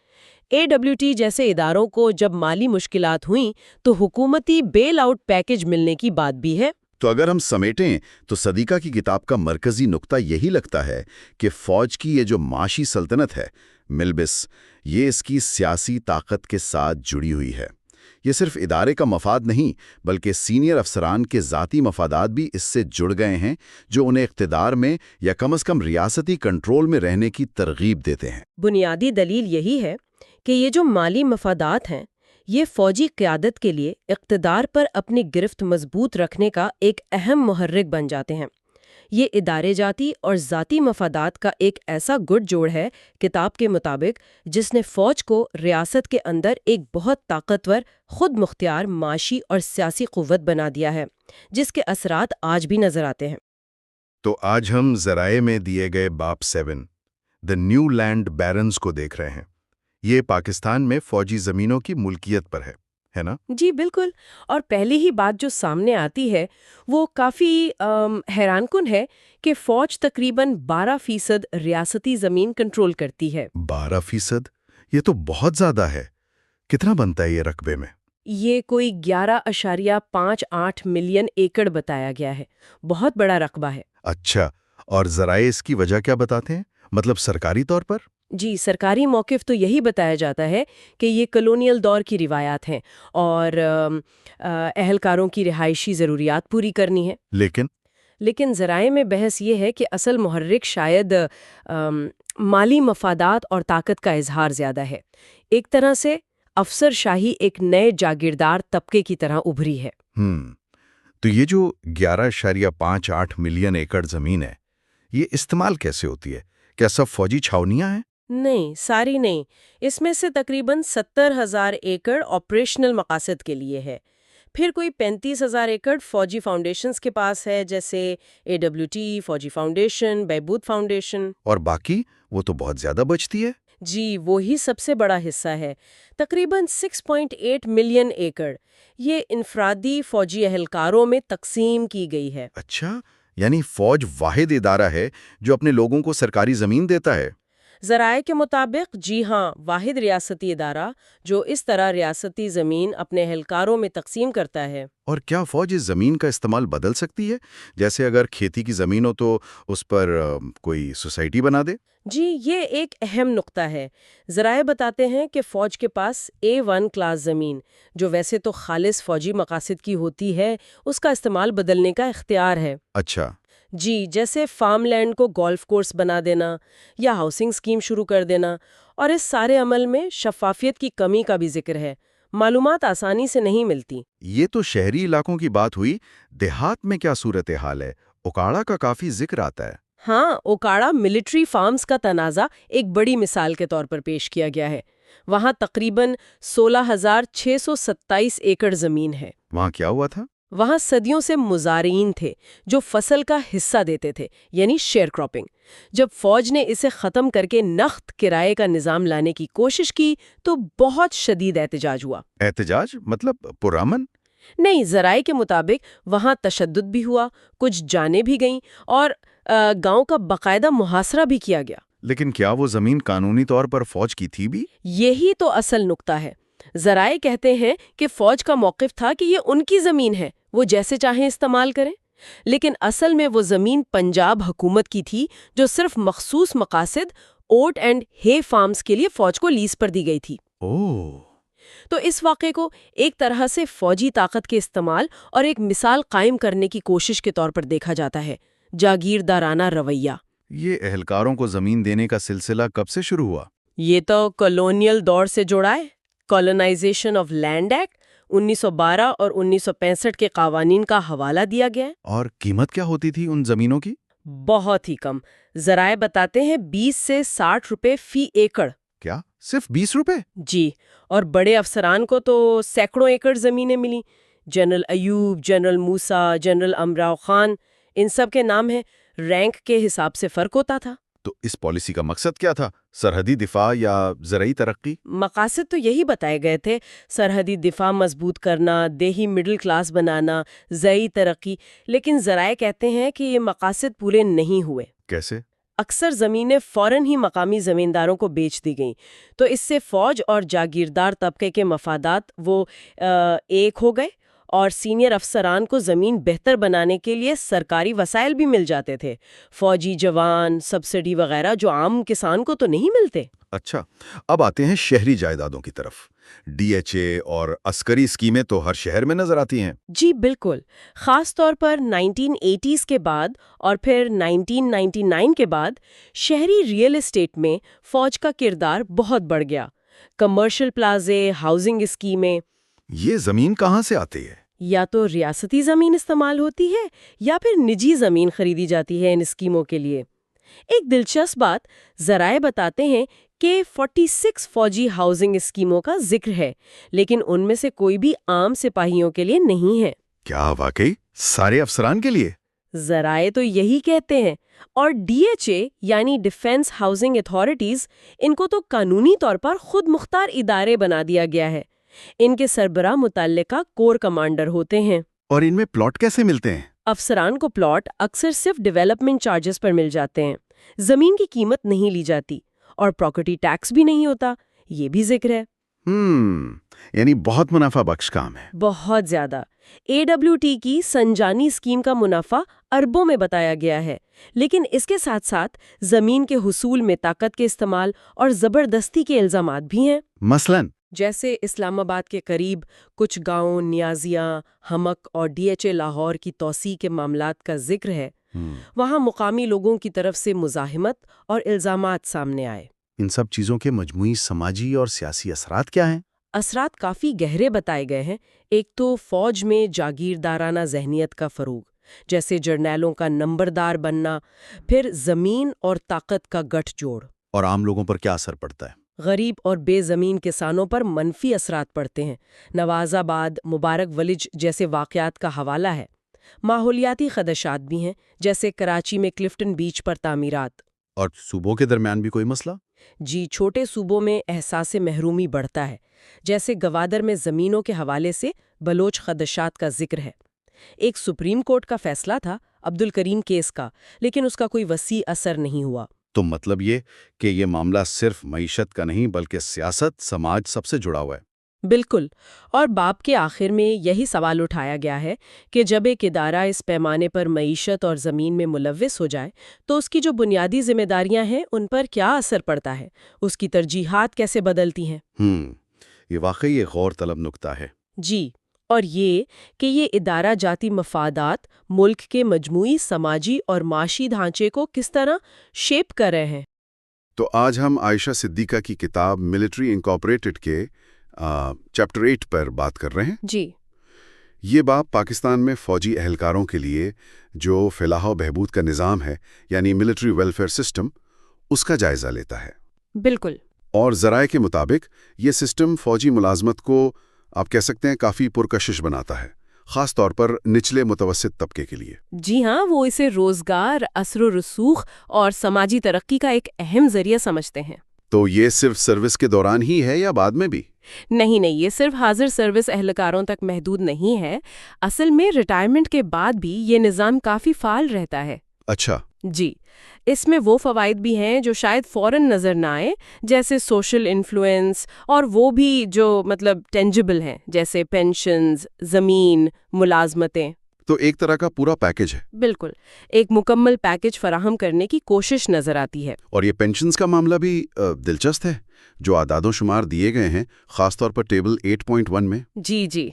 AWT جیسے اداروں کو جب مالی مشکلات ہوئیں تو حکومتی بیل آؤٹ پیکج ملنے کی بات بھی ہے۔ تو اگر ہم سمیٹیں تو صدیقہ کی کتاب کا مرکزی نقطہ یہی لگتا ہے کہ فوج کی یہ جو معاشی سلطنت ہے، ملبس، یہ اس کی سیاسی طاقت کے ساتھ جڑی ہوئی ہے۔ یہ صرف ادارے کا مفاد نہیں بلکہ سینئر افسران کے ذاتی مفادات بھی اس سے جڑ گئے ہیں جو انہیں اقتدار میں یا کم از کم ریاستی کنٹرول میں رہنے کی ترغیب دیتے ہیں۔ بنیادی دلیل یہی ہے کہ یہ جو مالی مفادات ہیں یہ فوجی قیادت کے لیے اقتدار پر اپنی گرفت مضبوط رکھنے کا ایک اہم محرک بن جاتے ہیں۔ یہ ادارے جاتی اور ذاتی مفادات کا ایک ایسا گٹ جوڑ ہے کتاب کے مطابق جس نے فوج کو ریاست کے اندر ایک بہت طاقتور خود مختار معاشی اور سیاسی قوت بنا دیا ہے جس کے اثرات آج بھی نظر آتے ہیں۔ تو آج ہم ذرائع میں دیے گئے باب 7 دی نیو لینڈ بیرنز کو دیکھ رہے ہیں۔ یہ پاکستان میں فوجی زمینوں کی ملکیت پر ہے نا؟ جی بالکل، اور پہلی ہی بات جو سامنے آتی ہے وہ کافی حیران کن ہے کہ فوج تقریباً 12% ریاستی زمین کنٹرول کرتی ہے۔ 12%؟ یہ تو بہت زیادہ ہے۔ کتنا بنتا ہے یہ رقبے میں؟ یہ کوئی 11.58 ملین ایکڑ بتایا گیا ہے، بہت بڑا رقبہ ہے۔ اچھا، اور ذرائع اس کی وجہ کیا بتاتے ہیں؟ مطلب سرکاری طور پر؟ جی، سرکاری موقف تو یہی بتایا جاتا ہے کہ یہ کلونیل دور کی روایات ہیں اور اہلکاروں کی رہائشی ضروریات پوری کرنی ہے۔ لیکن ذرائع میں بحث یہ ہے کہ اصل محرک شاید مالی مفادات اور طاقت کا اظہار زیادہ ہے۔ ایک طرح سے افسر شاہی ایک نئے جاگیردار طبقے کی طرح ابھری ہے۔ تو یہ جو 11.58 ملین ایکڑ زمین ہے یہ استعمال کیسے ہوتی ہے؟ کیا سب فوجی چھاونیاں ہیں؟ نہیں، ساری نہیں۔ اس میں سے تقریباً 70,000 ایکڑ آپریشنل مقاصد کے لیے ہے۔ پھر کوئی 35,000 ایکڑ فوجی فاؤنڈیشنز کے پاس ہے، جیسے AWT، فوجی فاؤنڈیشن، بہبود فاؤنڈیشن۔ اور باقی وہ تو بہت زیادہ بچتی ہے۔ جی، وہی سب سے بڑا حصہ ہے، تقریباً 6.8 ملین ایکڑ۔ یہ انفرادی فوجی اہلکاروں میں تقسیم کی گئی ہے۔ اچھا، یعنی فوج واحد ادارہ ہے جو اپنے لوگوں کو سرکاری زمین دیتا ہے؟ ذرائع کے مطابق جی ہاں، واحد ریاستی ادارہ جو اس طرح ریاستی زمین اپنے اہلکاروں میں تقسیم کرتا ہے۔ اور کیا فوج اس زمین کا استعمال بدل سکتی ہے؟ جیسے اگر کھیتی کی زمین ہو تو اس پر کوئی سوسائٹی بنا دے؟ جی، یہ ایک اہم نقطہ ہے۔ ذرائع بتاتے ہیں کہ فوج کے پاس A1 کلاس زمین، جو ویسے تو خالص فوجی مقاصد کی ہوتی ہے، اس کا استعمال بدلنے کا اختیار ہے۔ اچھا۔ جی، جیسے فارم لینڈ کو گولف کورس بنا دینا یا ہاؤسنگ اسکیم شروع کر دینا، اور اس سارے عمل میں شفافیت کی کمی کا بھی ذکر ہے۔ معلومات آسانی سے نہیں ملتی۔ یہ تو شہری علاقوں کی بات ہوئی، دیہات میں کیا صورتحال ہے؟ اوکاڑا کا کافی ذکر آتا ہے۔ ہاں، اوکاڑا ملٹری فارمز کا تنازع ایک بڑی مثال کے طور پر پیش کیا گیا ہے۔ وہاں تقریباً 16,627 ایکڑ زمین ہے۔ وہاں کیا ہوا تھا؟ وہاں صدیوں سے مزارعین تھے جو فصل کا حصہ دیتے تھے، یعنی شیئر کراپنگ۔ جب فوج نے اسے ختم کر کے نقد کرائے کا نظام لانے کی کوشش کی تو بہت شدید احتجاج ہوا۔ احتجاج مطلب پرامن؟ نہیں، ذرائع کے مطابق وہاں تشدد بھی ہوا، کچھ جانیں بھی گئیں اور گاؤں کا باقاعدہ محاصرہ بھی کیا گیا۔ لیکن کیا وہ زمین قانونی طور پر فوج کی تھی بھی؟ یہی تو اصل نقطہ ہے۔ ذرائع کہتے ہیں کہ فوج کا موقف تھا کہ یہ ان کی زمین ہے، وہ جیسے چاہیں استعمال کریں، لیکن اصل میں وہ زمین پنجاب حکومت کی تھی جو صرف مخصوص مقاصد اوٹ اینڈ ہے فارمز کے لیے فوج کو لیز پر دی گئی تھی۔ تو اس واقعے کو ایک طرح سے فوجی طاقت کے استعمال اور ایک مثال قائم کرنے کی کوشش کے طور پر دیکھا جاتا ہے، جاگیردارانہ رویہ۔ یہ اہلکاروں کو زمین دینے کا سلسلہ کب سے شروع ہوا؟ یہ تو کالونیل دور سے جڑا ہے۔ کالونائزیشن آف لینڈ ایکٹ 1912 اور 1965 کے قوانین کا حوالہ دیا گیا ہے۔ اور قیمت کیا ہوتی تھی ان زمینوں کی؟ بہت ہی کم۔ ذرائع بتاتے ہیں 20 سے 60 روپے فی ایکڑ۔ کیا صرف 20 روپے؟ جی، اور بڑے افسران کو تو سینکڑوں ایکڑ زمینیں ملیں۔ جنرل ایوب، جنرل موسیٰ، جنرل امراؤ خان، ان سب کے نام ہیں۔ رینک کے حساب سے فرق ہوتا تھا۔ تو اس پالیسی کا مقصد کیا تھا؟ سرحدی دفاع یا زرعی ترقی؟ مقاصد تو یہی بتائے گئے تھے، سرحدی دفاع مضبوط کرنا، دیہی مڈل کلاس بنانا، زرعی ترقی۔ لیکن ذرائع کہتے ہیں کہ یہ مقاصد پورے نہیں ہوئے۔ کیسے؟ اکثر زمینیں فوراً ہی مقامی زمینداروں کو بیچ دی گئیں، تو اس سے فوج اور جاگیردار طبقے کے مفادات وہ ایک ہو گئے، اور سینئر افسران کو زمین بہتر بنانے کے لیے سرکاری وسائل بھی مل جاتے تھے، فوجی جوان، سبسڈی وغیرہ، جو عام کسان کو تو نہیں ملتے۔ اچھا، اب آتے ہیں شہری جائیدادوں کی طرف۔ ڈی ایچ اے اور عسکری اسکیمیں تو ہر شہر میں نظر آتی ہیں۔ جی بالکل، خاص طور پر 1980s کے بعد اور پھر 1999 کے بعد شہری ریئل اسٹیٹ میں فوج کا کردار بہت بڑھ گیا۔ کمرشل پلازے، ہاؤسنگ اسکیمیں، یہ زمین کہاں سے آتی ہے؟ یا تو ریاستی زمین استعمال ہوتی ہے یا پھر نجی زمین خریدی جاتی ہے ان اسکیموں کے لیے۔ ایک دلچسپ بات ذرائع بتاتے ہیں کہ 46 فوجی ہاؤسنگ اسکیموں کا ذکر ہے، لیکن ان میں سے کوئی بھی عام سپاہیوں کے لیے نہیں ہے۔ کیا واقعی؟ سارے افسران کے لیے؟ ذرائع تو یہی کہتے ہیں، اور ڈی ایچ اے یعنی ڈیفنس ہاؤسنگ اتھارٹیز، ان کو تو قانونی طور پر خود مختار ادارے بنا دیا گیا ہے۔ ان کے سربراہ متعلقہ کور کمانڈر ہوتے ہیں۔ اور ان میں پلاٹ کیسے ملتے ہیں؟ افسران کو پلاٹ اکثر صرف ڈیولپمنٹ چارجز پر مل جاتے ہیں، زمین کی قیمت نہیں لی جاتی اور پراپرٹی ٹیکس بھی نہیں ہوتا، یہ بھی ذکر ہے۔ یعنی بہت منافع بخش کام ہے۔ بہت زیادہ۔ AWT کی سنجانی اسکیم کا منافع اربوں میں بتایا گیا ہے، لیکن اس کے ساتھ ساتھ زمین کے حصول میں طاقت کے استعمال اور زبردستی کے الزامات بھی ہیں۔ مثلاً جیسے اسلام آباد کے قریب کچھ گاؤں نیازیاں، ہمک اور ڈی ایچ اے لاہور کی توسیع کے معاملات کا ذکر ہے۔ وہاں مقامی لوگوں کی طرف سے مزاحمت اور الزامات سامنے آئے۔ ان سب چیزوں کے مجموعی سماجی اور سیاسی اثرات کیا ہیں؟ اثرات کافی گہرے بتائے گئے ہیں۔ ایک تو فوج میں جاگیردارانہ ذہنیت کا فروغ، جیسے جرنیلوں کا نمبردار بننا، پھر زمین اور طاقت کا گٹھ جوڑ۔ اور عام لوگوں پر کیا اثر پڑتا ہے؟ غریب اور بے زمین کسانوں پر منفی اثرات پڑتے ہیں۔ نواز آباد، مبارک ولج جیسے واقعات کا حوالہ ہے۔ ماحولیاتی خدشات بھی ہیں، جیسے کراچی میں کلفٹن بیچ پر تعمیرات۔ اور صوبوں کے درمیان بھی کوئی مسئلہ؟ جی، چھوٹے صوبوں میں احساس محرومی بڑھتا ہے، جیسے گوادر میں زمینوں کے حوالے سے بلوچ خدشات کا ذکر ہے۔ ایک سپریم کورٹ کا فیصلہ تھا عبدالکریم کیس کا، لیکن اس کا کوئی وسیع اثر نہیں ہوا۔ تو مطلب یہ کہ یہ معاملہ صرف معیشت کا نہیں بلکہ سیاست، سماج سب سے جڑا ہوا ہے۔ بالکل، اور باب کے آخر میں یہی سوال اٹھایا گیا ہے کہ جب ایک ادارہ اس پیمانے پر معیشت اور زمین میں ملوث ہو جائے تو اس کی جو بنیادی ذمہ داریاں ہیں ان پر کیا اثر پڑتا ہے، اس کی ترجیحات کیسے بدلتی ہیں۔ یہ واقعی ایک غور طلب نکتہ ہے۔ جی، اور یہ کہ یہ ادارہ جاتی مفادات ملک کے مجموعی سماجی اور معاشی ڈھانچے کو کس طرح شیپ کر رہے ہیں۔ تو آج ہم عائشہ صدیقہ کی کتاب ملٹری انکارپوریٹڈ کے چیپٹر 8 پر بات کر رہے ہیں۔ جی، یہ باب پاکستان میں فوجی اہلکاروں کے لیے جو فلاح و بہبود کا نظام ہے، یعنی ملٹری ویلفیئر سسٹم، اس کا جائزہ لیتا ہے۔ بالکل۔ اور ذرائع کے مطابق یہ سسٹم فوجی ملازمت کو آپ کہہ سکتے ہیں کافی پرکشش بناتا ہے، خاص طور پر نچلے متوسط طبقے کے لیے۔ جی ہاں، وہ اسے روزگار، اثر و رسوخ اور سماجی ترقی کا ایک اہم ذریعہ سمجھتے ہیں۔ تو یہ صرف سروس کے دوران ہی ہے یا بعد میں بھی؟ نہیں، یہ صرف حاضر سروس اہلکاروں تک محدود نہیں ہے۔ اصل میں ریٹائرمنٹ کے بعد بھی یہ نظام کافی فعال رہتا ہے۔ اچھا۔ جی، اس میں وہ فوائد بھی ہیں جو شاید فوراً نظر نہ آئے، جیسے سوشل انفلوئنس، اور وہ بھی جو ٹینجبل ہیں، جیسے پینشنز، زمین، ملازمتیں۔ تو ایک طرح کا پورا پیکج ہے۔ بالکل، ایک مکمل پیکج فراہم کرنے کی کوشش نظر آتی ہے۔ اور یہ پینشنز کا معاملہ بھی دلچسپ ہے، جو اعداد و شمار دیے گئے ہیں، خاص طور پر ٹیبل 8.1 میں۔ جی،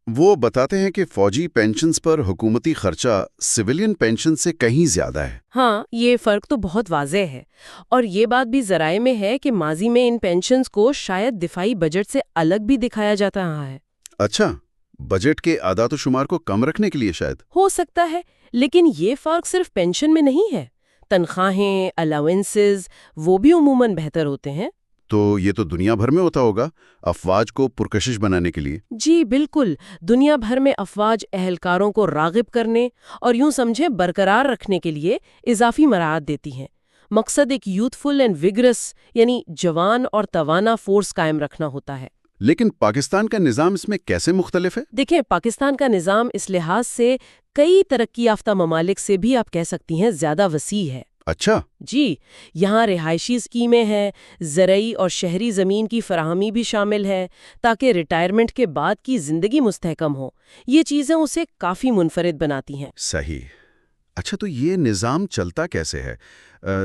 وہ بتاتے ہیں کہ فوجی پینشنز پر حکومتی خرچہ سویلین پینشن سے کہیں زیادہ ہے۔ ہاں، یہ فرق تو بہت واضح ہے، اور یہ بات بھی ذرائع میں ہے کہ ماضی میں ان پینشنز کو شاید دفاعی بجٹ سے الگ بھی دکھایا جاتا رہا ہے۔ اچھا، بجٹ کے اعداد و شمار کو کم رکھنے کے لیے شاید؟ ہو سکتا ہے، لیکن یہ فرق صرف پینشن میں نہیں ہے۔ تنخواہیں، الاؤنسز، وہ بھی عموماً بہتر ہوتے ہیں۔ تو یہ تو دنیا بھر میں ہوتا ہوگا افواج کو پرکشش بنانے کے لیے؟ جی بالکل، دنیا بھر میں افواج اہلکاروں کو راغب کرنے اور یوں سمجھیں برقرار رکھنے کے لیے اضافی مراعات دیتی ہیں۔ مقصد ایک یوتھفل اینڈ وگرس یعنی جوان اور توانا فورس قائم رکھنا ہوتا ہے۔ لیکن پاکستان کا نظام اس میں کیسے مختلف ہے؟ دیکھیں، پاکستان کا نظام اس لحاظ سے کئی ترقی یافتہ ممالک سے بھی آپ کہہ سکتی ہیں زیادہ وسیع ہے۔ اچھا۔ جی، یہاں رہائشی اسکیمیں ہیں، زرعی اور شہری زمین کی فراہمی بھی شامل ہے تاکہ ریٹائرمنٹ کے بعد کی زندگی مستحکم ہو۔ یہ چیزیں اسے کافی منفرد بناتی ہیں۔ صحیح۔ اچھا، تو یہ نظام چلتا کیسے ہے؟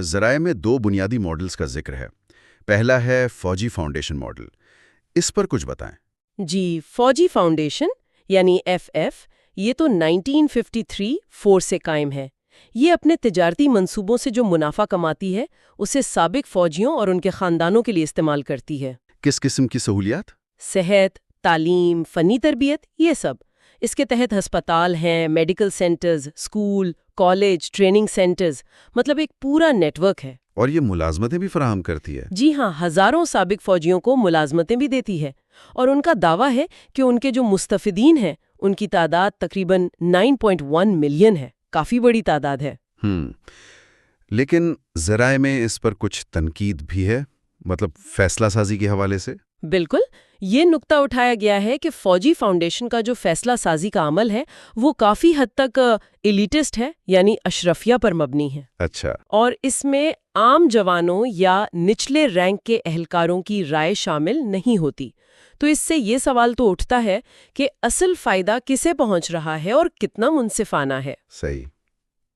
ذرائع میں 2 بنیادی ماڈلز کا ذکر ہے۔ پہلا ہے فوجی فاؤنڈیشن ماڈل۔ اس پر کچھ بتائیں۔ جی، فوجی فاؤنڈیشن یعنی FF یہ تو 1953 سے قائم ہے۔ یہ اپنے تجارتی منصوبوں سے جو منافع کماتی ہے اسے سابق فوجیوں اور ان کے خاندانوں کے لیے استعمال کرتی ہے۔ کس قسم کی سہولیات؟ صحت، تعلیم، فنی تربیت، یہ سب۔ اس کے تحت ہسپتال ہیں، medical centres, school, college, training centres, مطلب ایک پورا نیٹ ورک ہے۔ اور یہ ملازمتیں بھی فراہم کرتی ہے؟ جی ہاں، ہزاروں سابق فوجیوں کو ملازمتیں بھی دیتی ہے، اور ان کا دعویٰ ہے کہ ان کے جو مستفیدین ہیں ان کی تعداد تقریباً 9.1 ملین ہے، کافی بڑی تعداد ہے۔ لیکن ذرائع میں اس پر کچھ تنقید بھی ہے، مطلب فیصلہ سازی کے حوالے سے۔ بالکل، یہ نقطہ اٹھایا گیا ہے کہ فوجی فاؤنڈیشن کا جو فیصلہ سازی کا عمل ہے وہ کافی حد تک ایلیٹسٹ ہے، یعنی اشرفیہ پر مبنی ہے۔ اچھا۔ اور اس میں عام جوانوں یا نچلے رینک کے اہلکاروں کی رائے شامل نہیں ہوتی۔ تو اس سے یہ سوال تو اٹھتا ہے کہ اصل فائدہ کسے پہنچ رہا ہے اور کتنا منصفانہ ہے۔ صحیح۔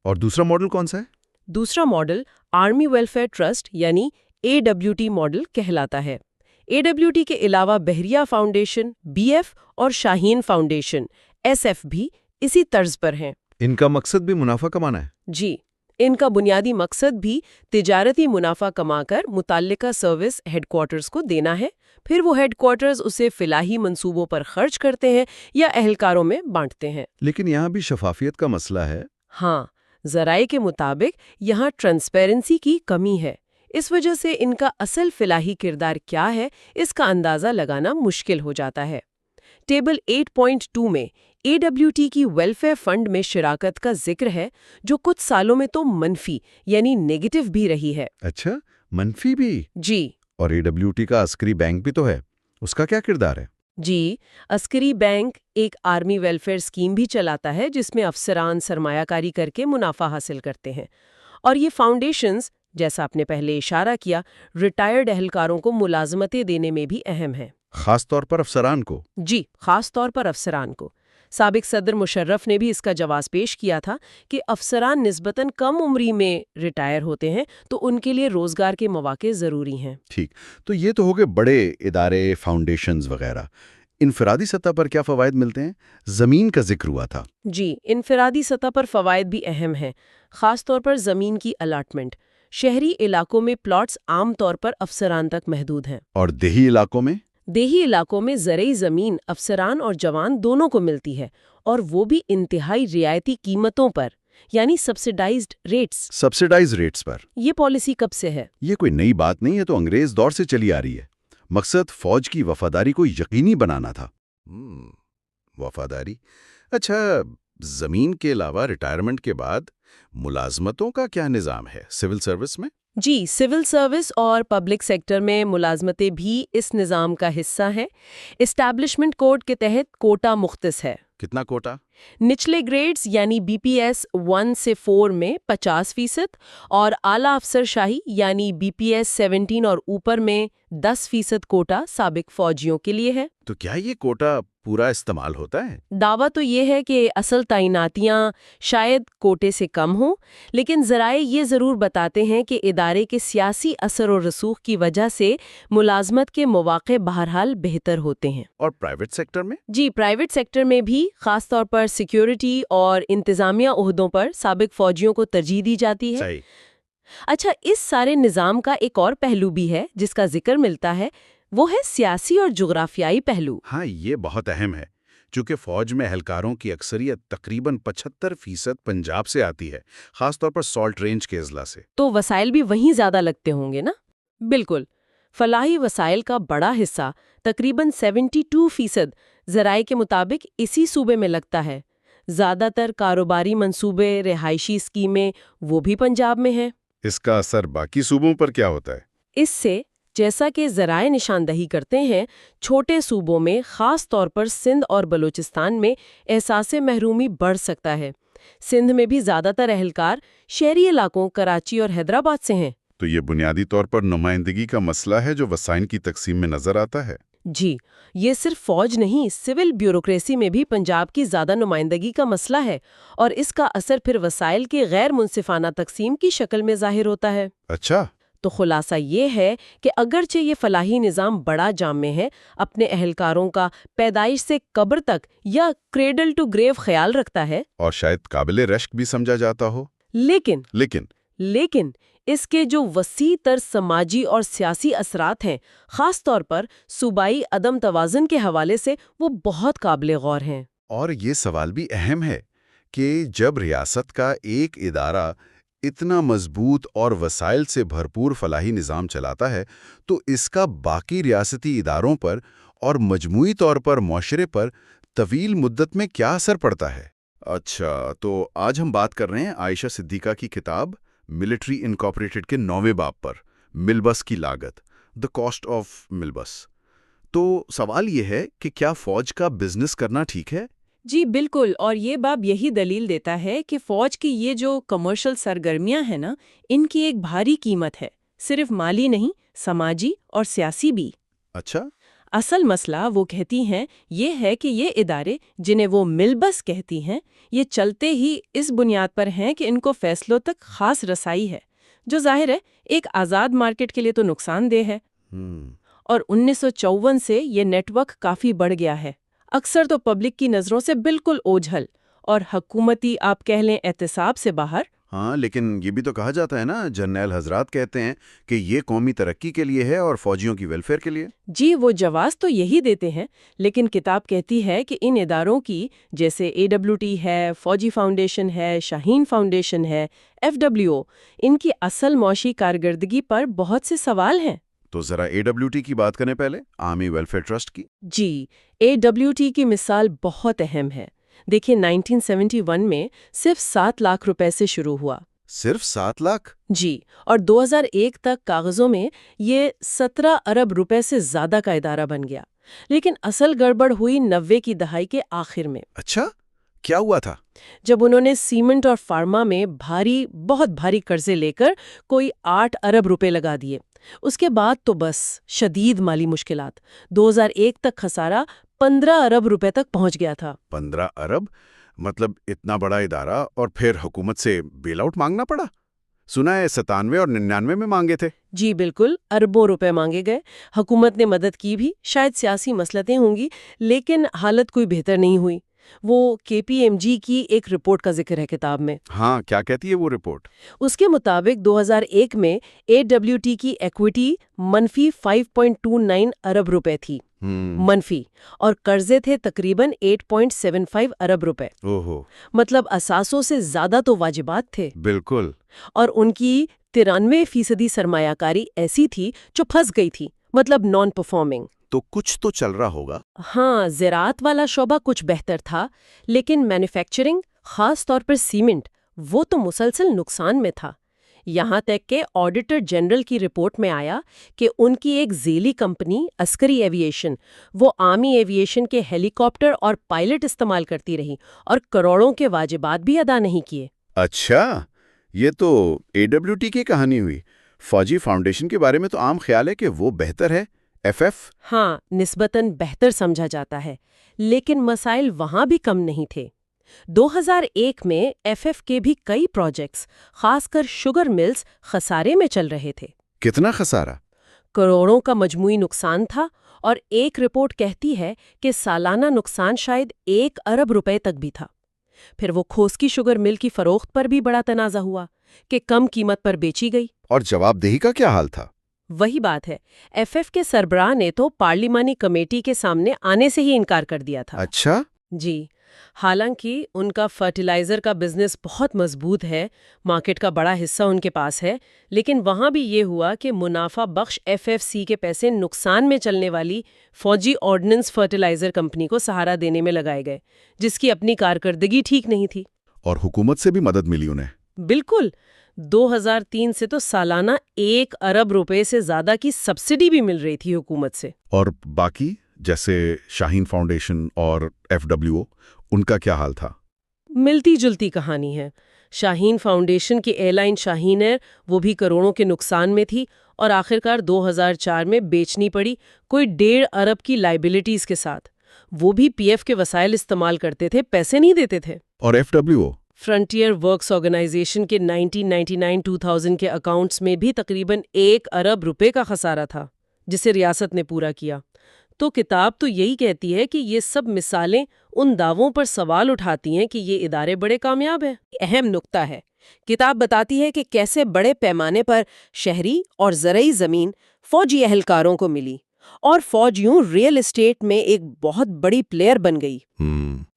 اور دوسرا ماڈل کون سا ہے؟ دوسرا ماڈل آرمی ویلفیئر ٹرسٹ یعنی AWT ماڈل کہلاتا ہے۔ AWT کے علاوہ بحریہ فاؤنڈیشن، BF اور شاہین فاؤنڈیشن SF بھی اسی طرز پر ہیں۔ ان کا مقصد بھی منافع کمانا ہے؟ جی، ان کا بنیادی مقصد بھی تجارتی منافع کما کر متعلقہ سروس ہیڈ کوارٹرز کو دینا ہے، پھر وہ ہیڈ کوارٹرز اسے فلاحی منصوبوں پر خرچ کرتے ہیں یا اہلکاروں میں بانٹتے ہیں۔ لیکن یہاں بھی شفافیت کا مسئلہ ہے۔ ہاں، ذرائع کے مطابق یہاں ٹرانسپیرنسی کی کمی ہے۔ اس وجہ سے ان کا اصل فلاحی کردار کیا ہے اس کا اندازہ لگانا مشکل ہو جاتا ہے۔ ٹیبل 8.2 میں AWT کی ویلفیئر فنڈ میں شراکت کا ذکر ہے جو کچھ سالوں میں تو منفی یعنی نیگیٹو بھی رہی ہے۔ اچھا، منفی بھی؟ جی۔ اور AWT کا عسکری بینک بھی تو ہے، اس کا کیا کردار ہے؟ جی، عسکری بینک ایک آرمی ویلفیئر اسکیم بھی چلاتا ہے جس میں افسران سرمایہ کاری کر کے منافع حاصل کرتے ہیں، اور یہ فاؤنڈیشنز جیسا آپ نے پہلے اشارہ کیا ریٹائرڈ اہلکاروں کو ملازمتیں دینے میں بھی اہم ہیں۔ خاص طور پر افسران کو؟ جی، خاص طور پر افسران کو۔ سابق صدر مشرف نے بھی اس کا جواز پیش کیا تھا کہ افسران نسبتاً کم عمری میں ریٹائر ہوتے ہیں تو ان کے لیے روزگار کے مواقع ضروری ہیں۔ ٹھیک، تو یہ تو ہو گئے بڑے ادارے، فاؤنڈیشنز وغیرہ۔ انفرادی سطح پر کیا فوائد ملتے ہیں؟ زمین کا ذکر ہوا تھا۔ جی، انفرادی سطح پر فوائد بھی اہم ہیں، خاص طور پر زمین کی الاٹمنٹ۔ شہری علاقوں میں پلاٹس عام طور پر افسران تک محدود ہیں۔ اور دیہی علاقوں میں؟ دیہی علاقوں میں زرعی زمین افسران اور جوان دونوں کو ملتی ہے، اور وہ بھی انتہائی رعایتی قیمتوں پر، یعنی سبسڈائزڈ ریٹس۔ سبسڈائز ریٹس پر؟ یہ پالیسی کب سے ہے؟ یہ کوئی نئی بات نہیں ہے، تو انگریز دور سے چلی آ رہی ہے۔ مقصد فوج کی وفاداری کو یقینی بنانا تھا۔ وفاداری؟ اچھا، زمین کے علاوہ ریٹائرمنٹ کے بعد ملازمتوں کا کیا نظام ہے سول سروس میں؟ جی، سول سروس اور پبلک سیکٹر میں ملازمتیں بھی اس نظام کا حصہ ہیں۔ اسٹیبلشمنٹ کوڈ کے تحت کوٹا مختص ہے۔ کتنا کوٹا؟ نچلے گریڈز یعنی BPS 1 سے 4 میں 50%، اور اعلیٰ افسر شاہی یعنی BPS 17 اور اوپر میں 10% کوٹا سابق فوجیوں کے لیے ہے۔ تو کیا یہ کوٹا پورا استعمال ہوتا ہے؟ دعویٰ تو یہ ہے کہ اصل تعیناتیاں شاید کوٹے سے کم ہوں، لیکن ذرائع یہ ضرور بتاتے ہیں کہ ادارے کے سیاسی اثر و رسوخ کی وجہ سے ملازمت کے مواقع بہرحال بہتر ہوتے ہیں۔ اور پرائیویٹ سیکٹر میں؟ جی، پرائیویٹ سیکٹر میں بھی خاص طور پر سیکیورٹی اور انتظامیہ عہدوں پر سابق فوجیوں کو ترجیح دی جاتی ہے۔ صحیح۔ اچھا، اس سارے نظام کا ایک اور پہلو بھی ہے جس کا ذکر ملتا ہے، وہ ہے سیاسی اور جغرافیائی پہلو۔ ہاں، یہ بہت اہم ہے، چونکہ فوج میں اہلکاروں کی اکثریت تقریباً 75% پنجاب سے آتی ہے، خاص طور پر سالٹ رینج کے اضلاع سے۔ تو وسائل بھی وہیں زیادہ لگتے ہوں گے نا؟ بالکل، فلاحی وسائل کا بڑا حصہ تقریباً 72% ذرائع کے مطابق اسی صوبے میں لگتا ہے۔ زیادہ تر کاروباری منصوبے، رہائشی اسکیمیں وہ بھی پنجاب میں ہیں۔ اس کا اثر باقی صوبوں پر کیا ہوتا ہے؟ اس سے، جیسا کہ ذرائع نشاندہی کرتے ہیں، چھوٹے صوبوں میں خاص طور پر سندھ اور بلوچستان میں احساس محرومی بڑھ سکتا ہے۔ سندھ میں بھی زیادہ تر اہلکار شہری علاقوں کراچی اور حیدرآباد سے ہیں۔ تو یہ بنیادی طور پر نمائندگی کا مسئلہ ہے جو وسائل کی تقسیم میں نظر آتا ہے۔ جی، یہ صرف فوج نہیں، سول بیوروکریسی میں بھی پنجاب کی زیادہ نمائندگی کا مسئلہ ہے، اور اس کا اثر پھر وسائل کے غیر منصفانہ تقسیم کی شکل میں ظاہر ہوتا ہے۔ اچھا۔ تو خلاصہ یہ ہے کہ اگرچہ یہ فلاحی نظام بڑا جامع ہے، اپنے اہلکاروں کا پیدائش سے قبر تک یا کریڈل ٹو گریو خیال رکھتا ہے، اور شاید قابل رشک بھی سمجھا جاتا ہو، لیکن اس کے جو وسیع تر سماجی اور سیاسی اثرات ہیں، خاص طور پر صوبائی عدم توازن کے حوالے سے، وہ بہت قابل غور ہیں۔ اور یہ سوال بھی اہم ہے کہ جب ریاست کا ایک ادارہ اتنا مضبوط اور وسائل سے بھرپور فلاحی نظام چلاتا ہے تو اس کا باقی ریاستی اداروں پر اور مجموعی طور پر معاشرے پر طویل مدت میں کیا اثر پڑتا ہے؟ اچھا، تو آج ہم بات کر رہے ہیں عائشہ صدیقہ کی کتاب ملٹری انکارپوریٹڈ کے 9ویں باب پر، ملبس کی لاگت، دی کاسٹ آف ملبس۔ تو سوال یہ ہے کہ کیا فوج کا بزنس کرنا ٹھیک ہے؟ جی بالکل، اور یہ باب یہی دلیل دیتا ہے کہ فوج کی یہ جو کمرشل سرگرمیاں ہیں نا، ان کی ایک بھاری قیمت ہے، صرف مالی نہیں، سماجی اور سیاسی بھی۔ اچھا، اصل مسئلہ وہ کہتی ہیں یہ ہے کہ یہ ادارے جنہیں وہ ملبس کہتی ہیں، یہ چلتے ہی اس بنیاد پر ہیں کہ ان کو فیصلوں تک خاص رسائی ہے، جو ظاہر ہے ایک آزاد مارکیٹ کے لیے تو نقصان دہ ہے۔ اور 1954 سے یہ نیٹ ورک کافی بڑھ گیا ہے، اکثر تو پبلک کی نظروں سے بالکل اوجھل اور حکومتی آپ کہہ لیں احتساب سے باہر۔ ہاں، لیکن یہ بھی تو کہا جاتا ہے نا، جرنیل حضرات کہتے ہیں کہ یہ قومی ترقی کے لیے ہے اور فوجیوں کی ویلفیئر کے لیے۔ جی وہ جواز تو یہی دیتے ہیں، لیکن کتاب کہتی ہے کہ ان اداروں کی، جیسے AWT ہے، فوجی فاؤنڈیشن ہے، شاہین فاؤنڈیشن ہے، FWO، ان کی اصل معاشی کارکردگی پر بہت سے سوال ہیں۔ تو ذرا AWT کی بات کریں پہلے، آرمی ویلفیئر ٹرسٹ کی۔ جی، AWT کی مثال بہت اہم ہے۔ دیکھیں 1971 میں صرف 7 لاکھ روپے سے شروع ہوا۔ صرف 7 لاکھ؟ جی، اور 2001 تک کاغذوں میں یہ 17 ارب روپے سے زیادہ کا ادارہ بن گیا، لیکن اصل گڑبڑ ہوئی 90 کی دہائی کے آخر میں۔ اچھا، کیا ہوا تھا؟ جب انہوں نے سیمنٹ اور فارما میں بہت بھاری قرضے لے کر کوئی 8 ارب روپے لگا دیے۔ اس کے بعد تو بس شدید مالی مشکلات۔ 2001 تک خسارہ 15 ارب روپے تک پہنچ گیا تھا۔ 15 ارب؟ مطلب اتنا بڑا ادارہ اور پھر حکومت سے بیل آؤٹ مانگنا پڑا؟ سنا ہے 97 اور 99 میں مانگے تھے۔ جی بالکل، اربوں روپے مانگے گئے۔ حکومت نے مدد کی بھی، شاید سیاسی مصلحتیں ہوں گی، لیکن حالت کوئی بہتر نہیں ہوئی۔ وہ KPMG کی ایک رپورٹ کا ذکر ہے کتاب میں۔ ہاں، کیا کہتی ہے وہ رپورٹ؟ اس کے مطابق 2001 میں AWT کی ایکویٹی منفی 5.29 ارب روپے تھی، منفی، اور قرضے تھے تقریباً 8.75 ارب روپے۔ اوہو، مطلب اثاثوں سے زیادہ تو واجبات تھے۔ بالکل۔ اور ان کی 93% سرمایہ کاری ایسی تھی جو پھنس گئی تھی، مطلب نان پرفارمنگ۔ تو کچھ تو چل رہا ہوگا۔ ہاں، زراعت والا شعبہ کچھ بہتر تھا، لیکن مینوفیکچرنگ، خاص طور پر سیمنٹ، وہ تو مسلسل نقصان میں تھا۔ یہاں تک کہ آڈیٹر جنرل کی رپورٹ میں آیا کہ ان کی ایک ذیلی کمپنی عسکری ایویشن، وہ آرمی ایویشن کے ہیلی کاپٹر اور پائلٹ استعمال کرتی رہی اور کروڑوں کے واجبات بھی ادا نہیں کیے۔ اچھا، یہ تو AWT کی کہانی ہوئی۔ فوجی فاؤنڈیشن کے بارے میں تو عام خیال ہے کہ وہ بہتر ہے، FF۔ ہاں، نسبتاً بہتر سمجھا جاتا ہے، لیکن مسائل وہاں بھی کم نہیں تھے۔ 2001 میں FF کے بھی کئی پروجیکٹس، خاص کر شوگر ملز، خسارے میں چل رہے تھے۔ کتنا خسارہ؟ کروڑوں کا مجموعی نقصان تھا، اور ایک رپورٹ کہتی ہے کہ سالانہ نقصان شاید 1 ارب روپے تک بھی تھا۔ پھر وہ کھوسکی شوگر مل کی فروخت پر بھی بڑا تنازع ہوا کہ کم قیمت پر بیچی گئی۔ اور جواب دہی کا کیا حال تھا؟ وہی بات ہے، FF کے سربراہ نے تو پارلیمانی کمیٹی کے سامنے آنے سے ہی انکار کر دیا تھا۔ اچھا؟ جی، حالانکہ ان کا فرٹیلائزر کا بزنس بہت مضبوط ہے، مارکیٹ کا بڑا حصہ ان کے پاس ہے، لیکن وہاں بھی یہ ہوا کہ منافع بخش FFC کے پیسے نقصان میں چلنے والی فوجی آرڈننس فرٹیلائزر کمپنی کو سہارا دینے میں لگائے گئے، جس کی اپنی کارکردگی ٹھیک نہیں تھی۔ اور حکومت سے بھی مدد ملی انہیں؟ بالکل، 2003 سے تو سالانہ 1 ارب روپے سے زیادہ کی سبسڈی بھی مل رہی تھی حکومت سے۔ اور باقی جیسے شاہین فاؤنڈیشن اور FWO، ان کا کیا حال تھا؟ ملتی جلتی کہانی ہے۔ شاہین فاؤنڈیشن کی ایئر لائن شاہین ایئر، وہ بھی کروڑوں کے نقصان میں تھی اور آخرکار 2004 میں بیچنی پڑی، کوئی 1.5 ارب کی لائبلٹیز کے ساتھ۔ وہ بھی PF کے وسائل استعمال کرتے تھے، پیسے نہیں دیتے تھے۔ اور FWO؟ فرنٹیئر ورکس آرگنائزیشن کے 1999-2000 کے اکاؤنٹس میں بھی تقریباً 1 ارب روپے کا خسارہ تھا جسے ریاست نے پورا کیا۔ تو کتاب تو یہی کہتی ہے کہ یہ سب مثالیں ان دعووں پر سوال اٹھاتی ہیں کہ یہ ادارے بڑے کامیاب ہیں۔ اہم نقطہ ہے، کتاب بتاتی ہے کہ کیسے بڑے پیمانے پر شہری اور زرعی زمین فوجی اہلکاروں کو ملی، اور فوج یوں ریئل اسٹیٹ میں ایک بہت بڑی پلیئر بن گئی۔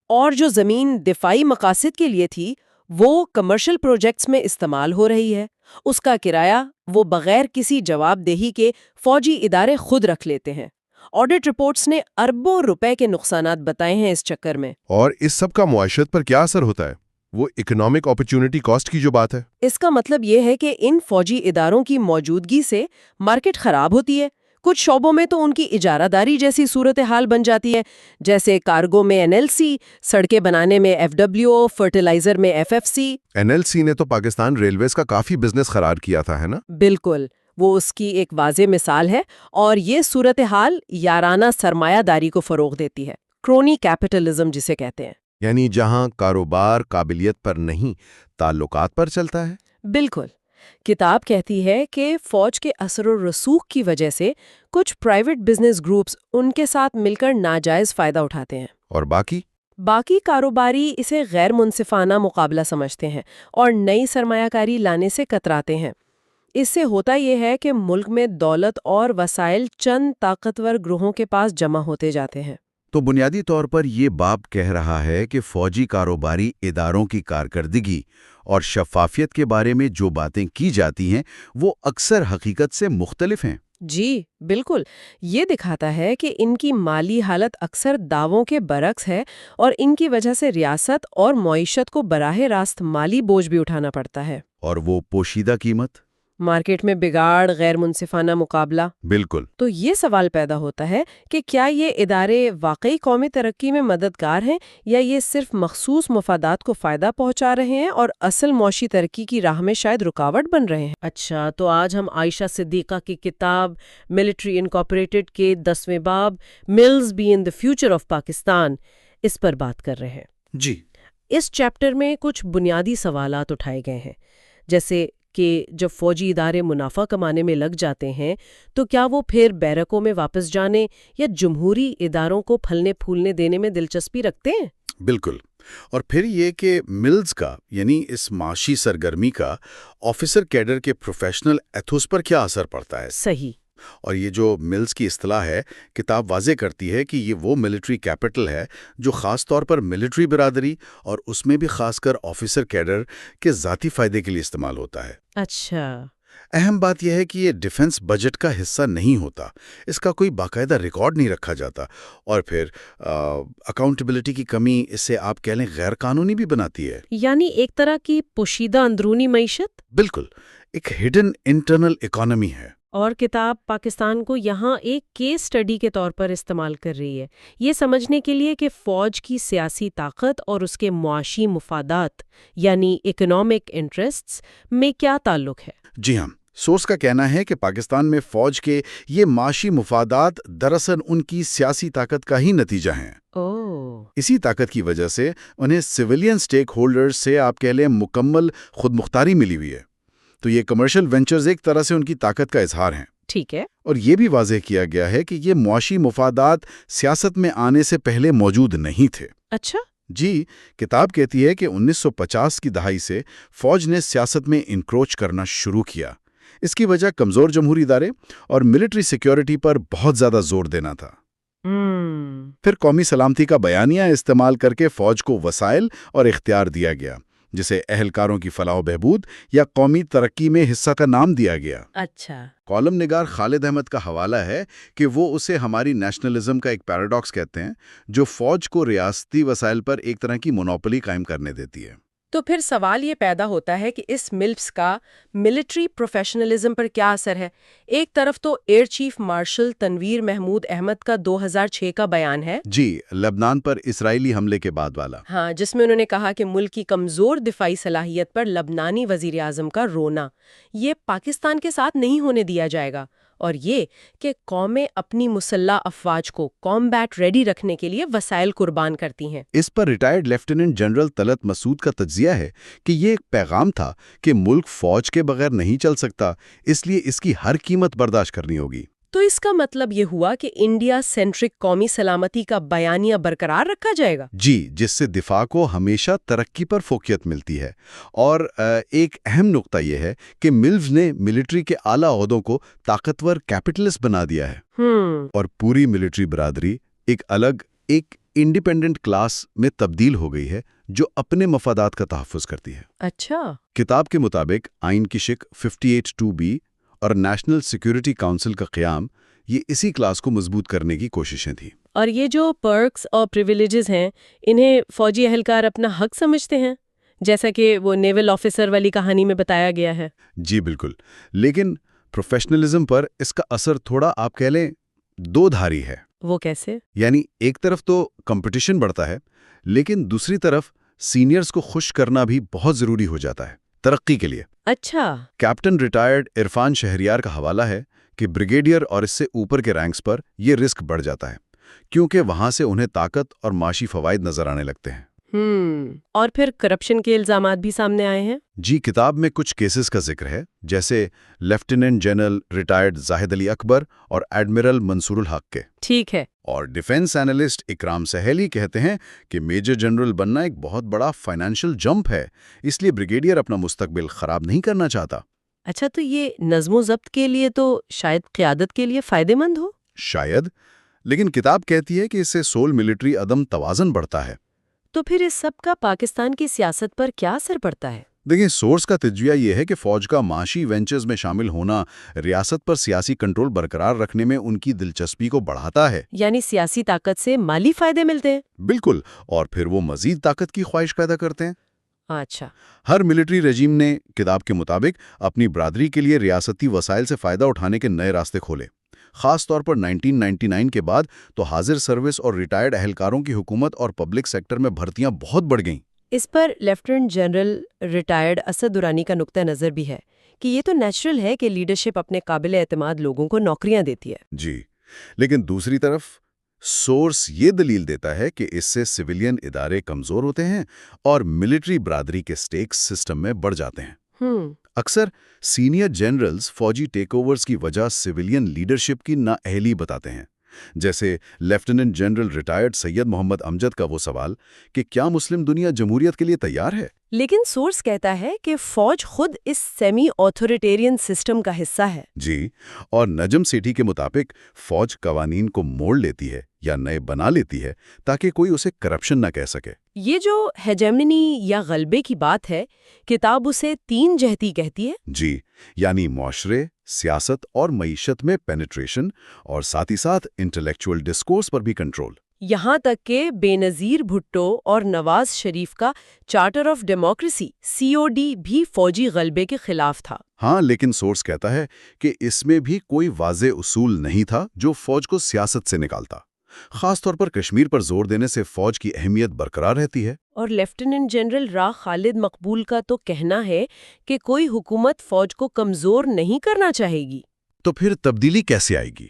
اور جو زمین دفاعی مقاصد کے لیے تھی وہ کمرشل پروجیکٹس میں استعمال ہو رہی ہے، اس کا کرایہ وہ بغیر کسی جواب دہی کے فوجی ادارے خود رکھ لیتے ہیں۔ آڈٹ رپورٹس نے اربوں روپے کے نقصانات بتائے ہیں اس چکر میں۔ اور اس سب کا معیشت پر کیا اثر ہوتا ہے؟ وہ اکنامک اپرچونٹی کاسٹ کی جو بات ہے، اس کا مطلب یہ ہے کہ ان فوجی اداروں کی موجودگی سے مارکیٹ خراب ہوتی ہے۔ کچھ شعبوں میں تو ان کی اجارہ داری جیسی صورتحال بن جاتی ہے، جیسے کارگو میں NLC، سڑکیں بنانے میں FWO، فرٹیلائزر میں FFC۔ NLC نے تو پاکستان ریلویز کا کافی بزنس خراب کیا تھا، ہے نا؟ بالکل، وہ اس کی ایک واضح مثال ہے، اور یہ صورتحال یارانہ سرمایہ داری کو فروغ دیتی ہے، کرونی کیپٹلزم جسے کہتے ہیں۔ یعنی جہاں کاروبار قابلیت پر نہیں، تعلقات پر چلتا ہے۔ بالکل، کتاب کہتی ہے کہ فوج کے اثر و رسوخ کی وجہ سے کچھ پرائیویٹ بزنس گروپس ان کے ساتھ مل کر ناجائز فائدہ اٹھاتے ہیں، اور باقی کاروباری اسے غیر منصفانہ مقابلہ سمجھتے ہیں اور نئی سرمایہ کاری لانے سے کتراتے ہیں۔ اس سے ہوتا یہ ہے کہ ملک میں دولت اور وسائل چند طاقتور گروہوں کے پاس جمع ہوتے جاتے ہیں۔ تو بنیادی طور پر یہ باب کہہ رہا ہے کہ فوجی کاروباری اداروں کی کارکردگی اور شفافیت کے بارے میں جو باتیں کی جاتی ہیں وہ اکثر حقیقت سے مختلف ہیں۔ جی بالکل، یہ دکھاتا ہے کہ ان کی مالی حالت اکثر دعووں کے برعکس ہے، اور ان کی وجہ سے ریاست اور معیشت کو براہ راست مالی بوجھ بھی اٹھانا پڑتا ہے۔ اور وہ پوشیدہ قیمت؟ مارکیٹ میں بگاڑ، غیر منصفانہ مقابلہ۔ بالکل۔ تو یہ سوال پیدا ہوتا ہے کہ کیا یہ ادارے واقعی قومی ترقی میں مددگار ہیں، یا یہ صرف مخصوص مفادات کو فائدہ پہنچا رہے ہیں اور اصل معاشی ترقی کی راہ میں شاید رکاوٹ بن رہے ہیں؟ اچھا، تو آج ہم عائشہ صدیقہ کی کتاب ملٹری انکارپوریٹڈ کے 10ویں باب Milbus in the future of Pakistan اس پر بات کر رہے ہیں۔ جی، اس چیپٹر میں کچھ بنیادی سوالات اٹھائے گئے ہیں، جیسے کہ جب فوجی ادارے منافع کمانے میں لگ جاتے ہیں تو کیا وہ پھر بیرکوں میں واپس جانے یا جمہوری اداروں کو پھلنے پھولنے دینے میں دلچسپی رکھتے ہیں؟ بالکل۔ اور پھر یہ کہ ملز کا یعنی اس معاشی سرگرمی کا آفیسر کیڈر کے پروفیشنل ایتھوس پر کیا اثر پڑتا ہے؟ صحیح۔ اور یہ جو ملز کی اصطلاح ہے، کتاب واضح کرتی ہے کہ یہ وہ ملٹری کیپٹل ہے جو خاص طور پر ملٹری برادری اور اس میں بھی خاص کر آفیسر کیڈر کے ذاتی فائدے کے لیے استعمال ہوتا ہے۔ اچھا۔ اہم بات یہ ہے کہ یہ ڈیفنس بجٹ کا حصہ نہیں ہوتا، اس کا کوئی باقاعدہ ریکارڈ نہیں رکھا جاتا، اور پھر اکاؤنٹیبلٹی کی کمی اسے آپ کہہ لیں غیر قانونی بھی بناتی ہے۔ یعنی ایک طرح کی پوشیدہ اندرونی معیشت؟ بالکل، ایک ہڈن انٹرنل اکانومی ہے۔ اور کتاب پاکستان کو یہاں ایک کیس سٹڈی کے طور پر استعمال کر رہی ہے، یہ سمجھنے کے لیے کہ فوج کی سیاسی طاقت اور اس کے معاشی مفادات یعنی اکنامک انٹرسٹس میں کیا تعلق ہے۔ جی ہاں، سورس کا کہنا ہے کہ پاکستان میں فوج کے یہ معاشی مفادات دراصل ان کی سیاسی طاقت کا ہی نتیجہ ہیں۔ اسی طاقت کی وجہ سے انہیں سویلین سٹیک ہولڈرز سے آپ کہہ لیں مکمل خود مختاری ملی ہوئی ہے، تو یہ کمرشل وینچرز ایک طرح سے ان کی طاقت کا اظہار ہیں۔ ٹھیک ہے۔ اور یہ بھی واضح کیا گیا ہے کہ یہ معاشی مفادات سیاست میں آنے سے پہلے موجود نہیں تھے۔ اچھا۔ جی، کتاب کہتی ہے کہ 1950 کی دہائی سے فوج نے سیاست میں انکروچ کرنا شروع کیا۔ اس کی وجہ کمزور جمہوری ادارے اور ملٹری سیکیورٹی پر بہت زیادہ زور دینا تھا۔ پھر قومی سلامتی کا بیانیہ استعمال کر کے فوج کو وسائل اور اختیار دیا گیا، جسے اہلکاروں کی فلاح و بہبود یا قومی ترقی میں حصہ کا نام دیا گیا۔ اچھا۔ کالم نگار خالد احمد کا حوالہ ہے کہ وہ اسے ہماری نیشنلزم کا ایک پیراڈاکس کہتے ہیں، جو فوج کو ریاستی وسائل پر ایک طرح کی مونوپولی قائم کرنے دیتی ہے۔ تو پھر سوال یہ پیدا ہوتا ہے کہ اس ملپس کا ملٹری پروفیشنلزم پر کیا اثر ہے؟ ایک طرف تو air chief marshal Tanvir Mahmood Ahmed کا 2006 کا بیان ہے، جی، لبنان پر اسرائیلی حملے کے بعد والا۔ ہاں، جس میں انہوں نے کہا کہ ملک کی کمزور دفاعی صلاحیت پر لبنانی وزیر اعظم کا رونا یہ پاکستان کے ساتھ نہیں ہونے دیا جائے گا، اور یہ کہ قومیں اپنی مسلح افواج کو کامبیٹ ریڈی رکھنے کے لیے وسائل قربان کرتی ہیں۔ اس پر ریٹائرڈ لیفٹیننٹ جنرل طلعت مسعود کا تجزیہ ہے کہ یہ ایک پیغام تھا کہ ملک فوج کے بغیر نہیں چل سکتا، اس لیے اس کی ہر قیمت برداشت کرنی ہوگی۔ تو اس کا مطلب یہ ہوا کہ انڈیا سینٹرک قومی سلامتی کا بیانیہ برقرار رکھا جائے گا؟ جی، جس سے دفاع کو ہمیشہ ترقی پر فوقیت ملتی ہے۔ اور ایک اہم نقطہ یہ ہے کہ ملوز نے ملٹری کے اعلیٰ عہدوں کو طاقتور کیپٹلسٹ بنا دیا ہے، اور پوری ملٹری برادری ایک انڈیپینڈنٹ کلاس میں تبدیل ہو گئی ہے جو اپنے مفادات کا تحفظ کرتی ہے۔ اچھا۔ کتاب کے مطابق آئین کی شق 58(2)(b) اور نیشنل سیکیورٹی کونسل کا قیام یہ اسی کلاس کو مضبوط کرنے کی کوششیں تھیں۔ اور یہ جو پرکس اور پریویلیجز ہیں، انہیں فوجی اہلکار اپنا حق سمجھتے ہیں، جیسا کہ وہ نیول آفیسر والی کہانی میں بتایا گیا ہے؟ جی بالکل، لیکن پروفیشنلزم پر اس کا اثر تھوڑا آپ کہہ لیں دو دھاری ہے۔ وہ کیسے؟ یعنی ایک طرف تو کمپٹیشن بڑھتا ہے، لیکن دوسری طرف سینئرز کو خوش کرنا بھی بہت ضروری ہو جاتا ہے ترقی کے لیے۔ اچھا۔ کیپٹن ریٹائرڈ عرفان شہریار کا حوالہ ہے کہ بریگیڈیئر اور اس سے اوپر کے رینکس پر یہ رسک بڑھ جاتا ہے، کیونکہ وہاں سے انہیں طاقت اور معاشی فوائد نظر آنے لگتے ہیں۔ اور پھر کرپشن کے الزامات بھی سامنے آئے ہیں؟ جی، کتاب میں کچھ کیسز کا ذکر ہے، جیسے لیفٹیننٹ جنرل ریٹائرڈ زاہد علی اکبر اور ایڈمرل منصور الحق کے۔ ٹھیک ہے۔ اور ڈیفنس اینالسٹ اکرام سہیلی کہتے ہیں کہ میجر جنرل بننا ایک بہت بڑا فائنینشیل جمپ ہے، اس لیے بریگیڈیئر اپنا مستقبل خراب نہیں کرنا چاہتا۔ اچھا، تو یہ نظم و ضبط کے لیے تو شاید قیادت کے لیے فائدہ مند ہو؟ شاید، لیکن کتاب کہتی ہے کہ اس سے سول ملٹری عدم توازن بڑھتا ہے۔ تو پھر اس سب کا پاکستان کی سیاست پر کیا اثر پڑتا ہے؟ دیکھیں، سورس کا تجزیہ یہ ہے کہ فوج کا معاشی وینچرز میں شامل ہونا ریاست پر سیاسی کنٹرول برقرار رکھنے میں ان کی دلچسپی کو بڑھاتا ہے۔ یعنی سیاسی طاقت سے مالی فائدے ملتے ہیں؟ بالکل، اور پھر وہ مزید طاقت کی خواہش پیدا کرتے ہیں۔ اچھا۔ ہر ملٹری رجیم نے کتاب کے مطابق اپنی برادری کے لیے ریاستی وسائل سے فائدہ اٹھانے کے نئے راستے کھولے۔ خاص طور پر 1999 کے بعد تو حاضر سروس اور ریٹائرڈ اہلکاروں کی حکومت اور پبلک سیکٹر میں بھرتیاں بہت بڑھ گئیں۔ اس پر lieutenant general retired Asad Durrani کا نقطہ نظر بھی ہے کہ یہ تو نیچرل ہے کہ لیڈرشپ اپنے قابل اعتماد لوگوں کو نوکریاں دیتی ہے۔ جی، لیکن دوسری طرف سورس یہ دلیل دیتا ہے کہ اس سے سویلین ادارے کمزور ہوتے ہیں اور ملٹری برادری کے سٹیکس سسٹم میں بڑھ جاتے ہیں۔ اکثر سینئر جنرلز فوجی ٹیک اوورز کی وجہ سویلین لیڈرشپ کی نااہلی بتاتے ہیں، جیسے لیفٹیننٹ جنرل ریٹائرڈ سید محمد امجد کا وہ سوال کہ کیا مسلم دنیا جمہوریت کے لیے تیار ہے؟ لیکن سورس کہتا ہے کہ فوج خود اس سیمی آتھوریٹیرین سسٹم کا حصہ ہے۔ جی، اور نجم سیٹھی کے مطابق فوج قوانین کو موڑ لیتی ہے یا نئے بنا لیتی ہے تاکہ کوئی اسے کرپشن نہ کہہ سکے۔ یہ جو ہیجمنی یا غلبے کی بات ہے، کتاب اسے 3 جہتی کہتی ہے۔ جی، یعنی معاشرے، سیاست اور معیشت میں پینیٹریشن، اور ساتھ ہی ساتھ انٹلیکچوئل ڈسکورس پر بھی کنٹرول۔ یہاں تک کہ بے نظیر بھٹو اور نواز شریف کا چارٹر آف ڈیموکریسی COD بھی فوجی غلبے کے خلاف تھا۔ ہاں، لیکن سورس کہتا ہے کہ اس میں بھی کوئی واضح اصول نہیں تھا جو فوج کو سیاست سے نکالتا۔ خاص طور پر کشمیر پر زور دینے سے فوج کی اہمیت برقرار رہتی ہے۔ اور لیفٹیننٹ جنرل راہ خالد مقبول کا تو کہنا ہے کہ کوئی حکومت فوج کو کمزور نہیں کرنا چاہے گی۔ تو پھر تبدیلی کیسے آئے گی؟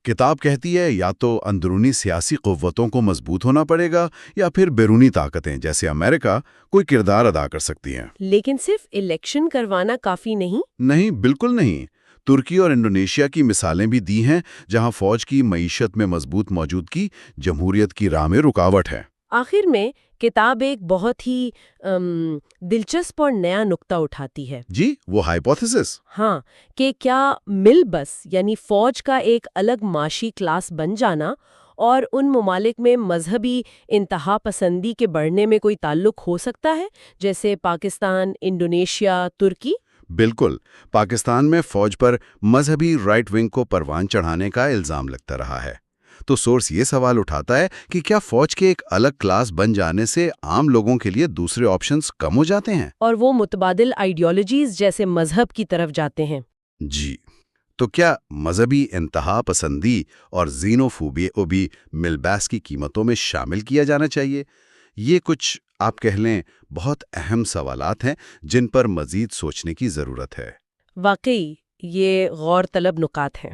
کتاب کہتی ہے یا تو اندرونی سیاسی قوتوں کو مضبوط ہونا پڑے گا یا پھر بیرونی طاقتیں جیسے امریکہ کوئی کردار ادا کر سکتی ہیں۔ لیکن صرف الیکشن کروانا کافی نہیں؟ نہیں، بالکل نہیں۔ ترکی اور انڈونیشیا کی مثالیں بھی دی ہیں جہاں فوج کی معیشت میں مضبوط موجودگی جمہوریت کی راہ میں رکاوٹ ہے۔ آخر میں کتاب ایک بہت ہی دلچسپ اور نیا نقطہ اٹھاتی ہے۔ جی، وہ ہائپوتھیسس۔ ہاں، کہ کیا مل بس یعنی فوج کا ایک الگ معاشی کلاس بن جانا اور ان ممالک میں مذہبی انتہا پسندی کے بڑھنے میں کوئی تعلق ہو سکتا ہے، جیسے پاکستان، انڈونیشیا، ترکی؟ بالکل، پاکستان میں فوج پر مذہبی رائٹ ونگ کو پروان چڑھانے کا الزام لگتا رہا ہے۔ تو سورس یہ سوال اٹھاتا ہے کہ کیا فوج کے ایک الگ کلاس بن جانے سے عام لوگوں کے لیے دوسرے آپشنز کم ہو جاتے ہیں؟ اور وہ متبادل آئیڈیالوجیز جیسے مذہب کی طرف جاتے ہیں؟ جی، تو کیا مذہبی انتہا پسندی اور زینوفوبیا کو بھی مل بیس کی قیمتوں میں شامل کیا جانا چاہیے؟ یہ کچھ آپ کہہ لیں بہت اہم سوالات ہیں جن پر مزید سوچنے کی ضرورت ہے۔ واقعی یہ غور طلب نکات ہیں۔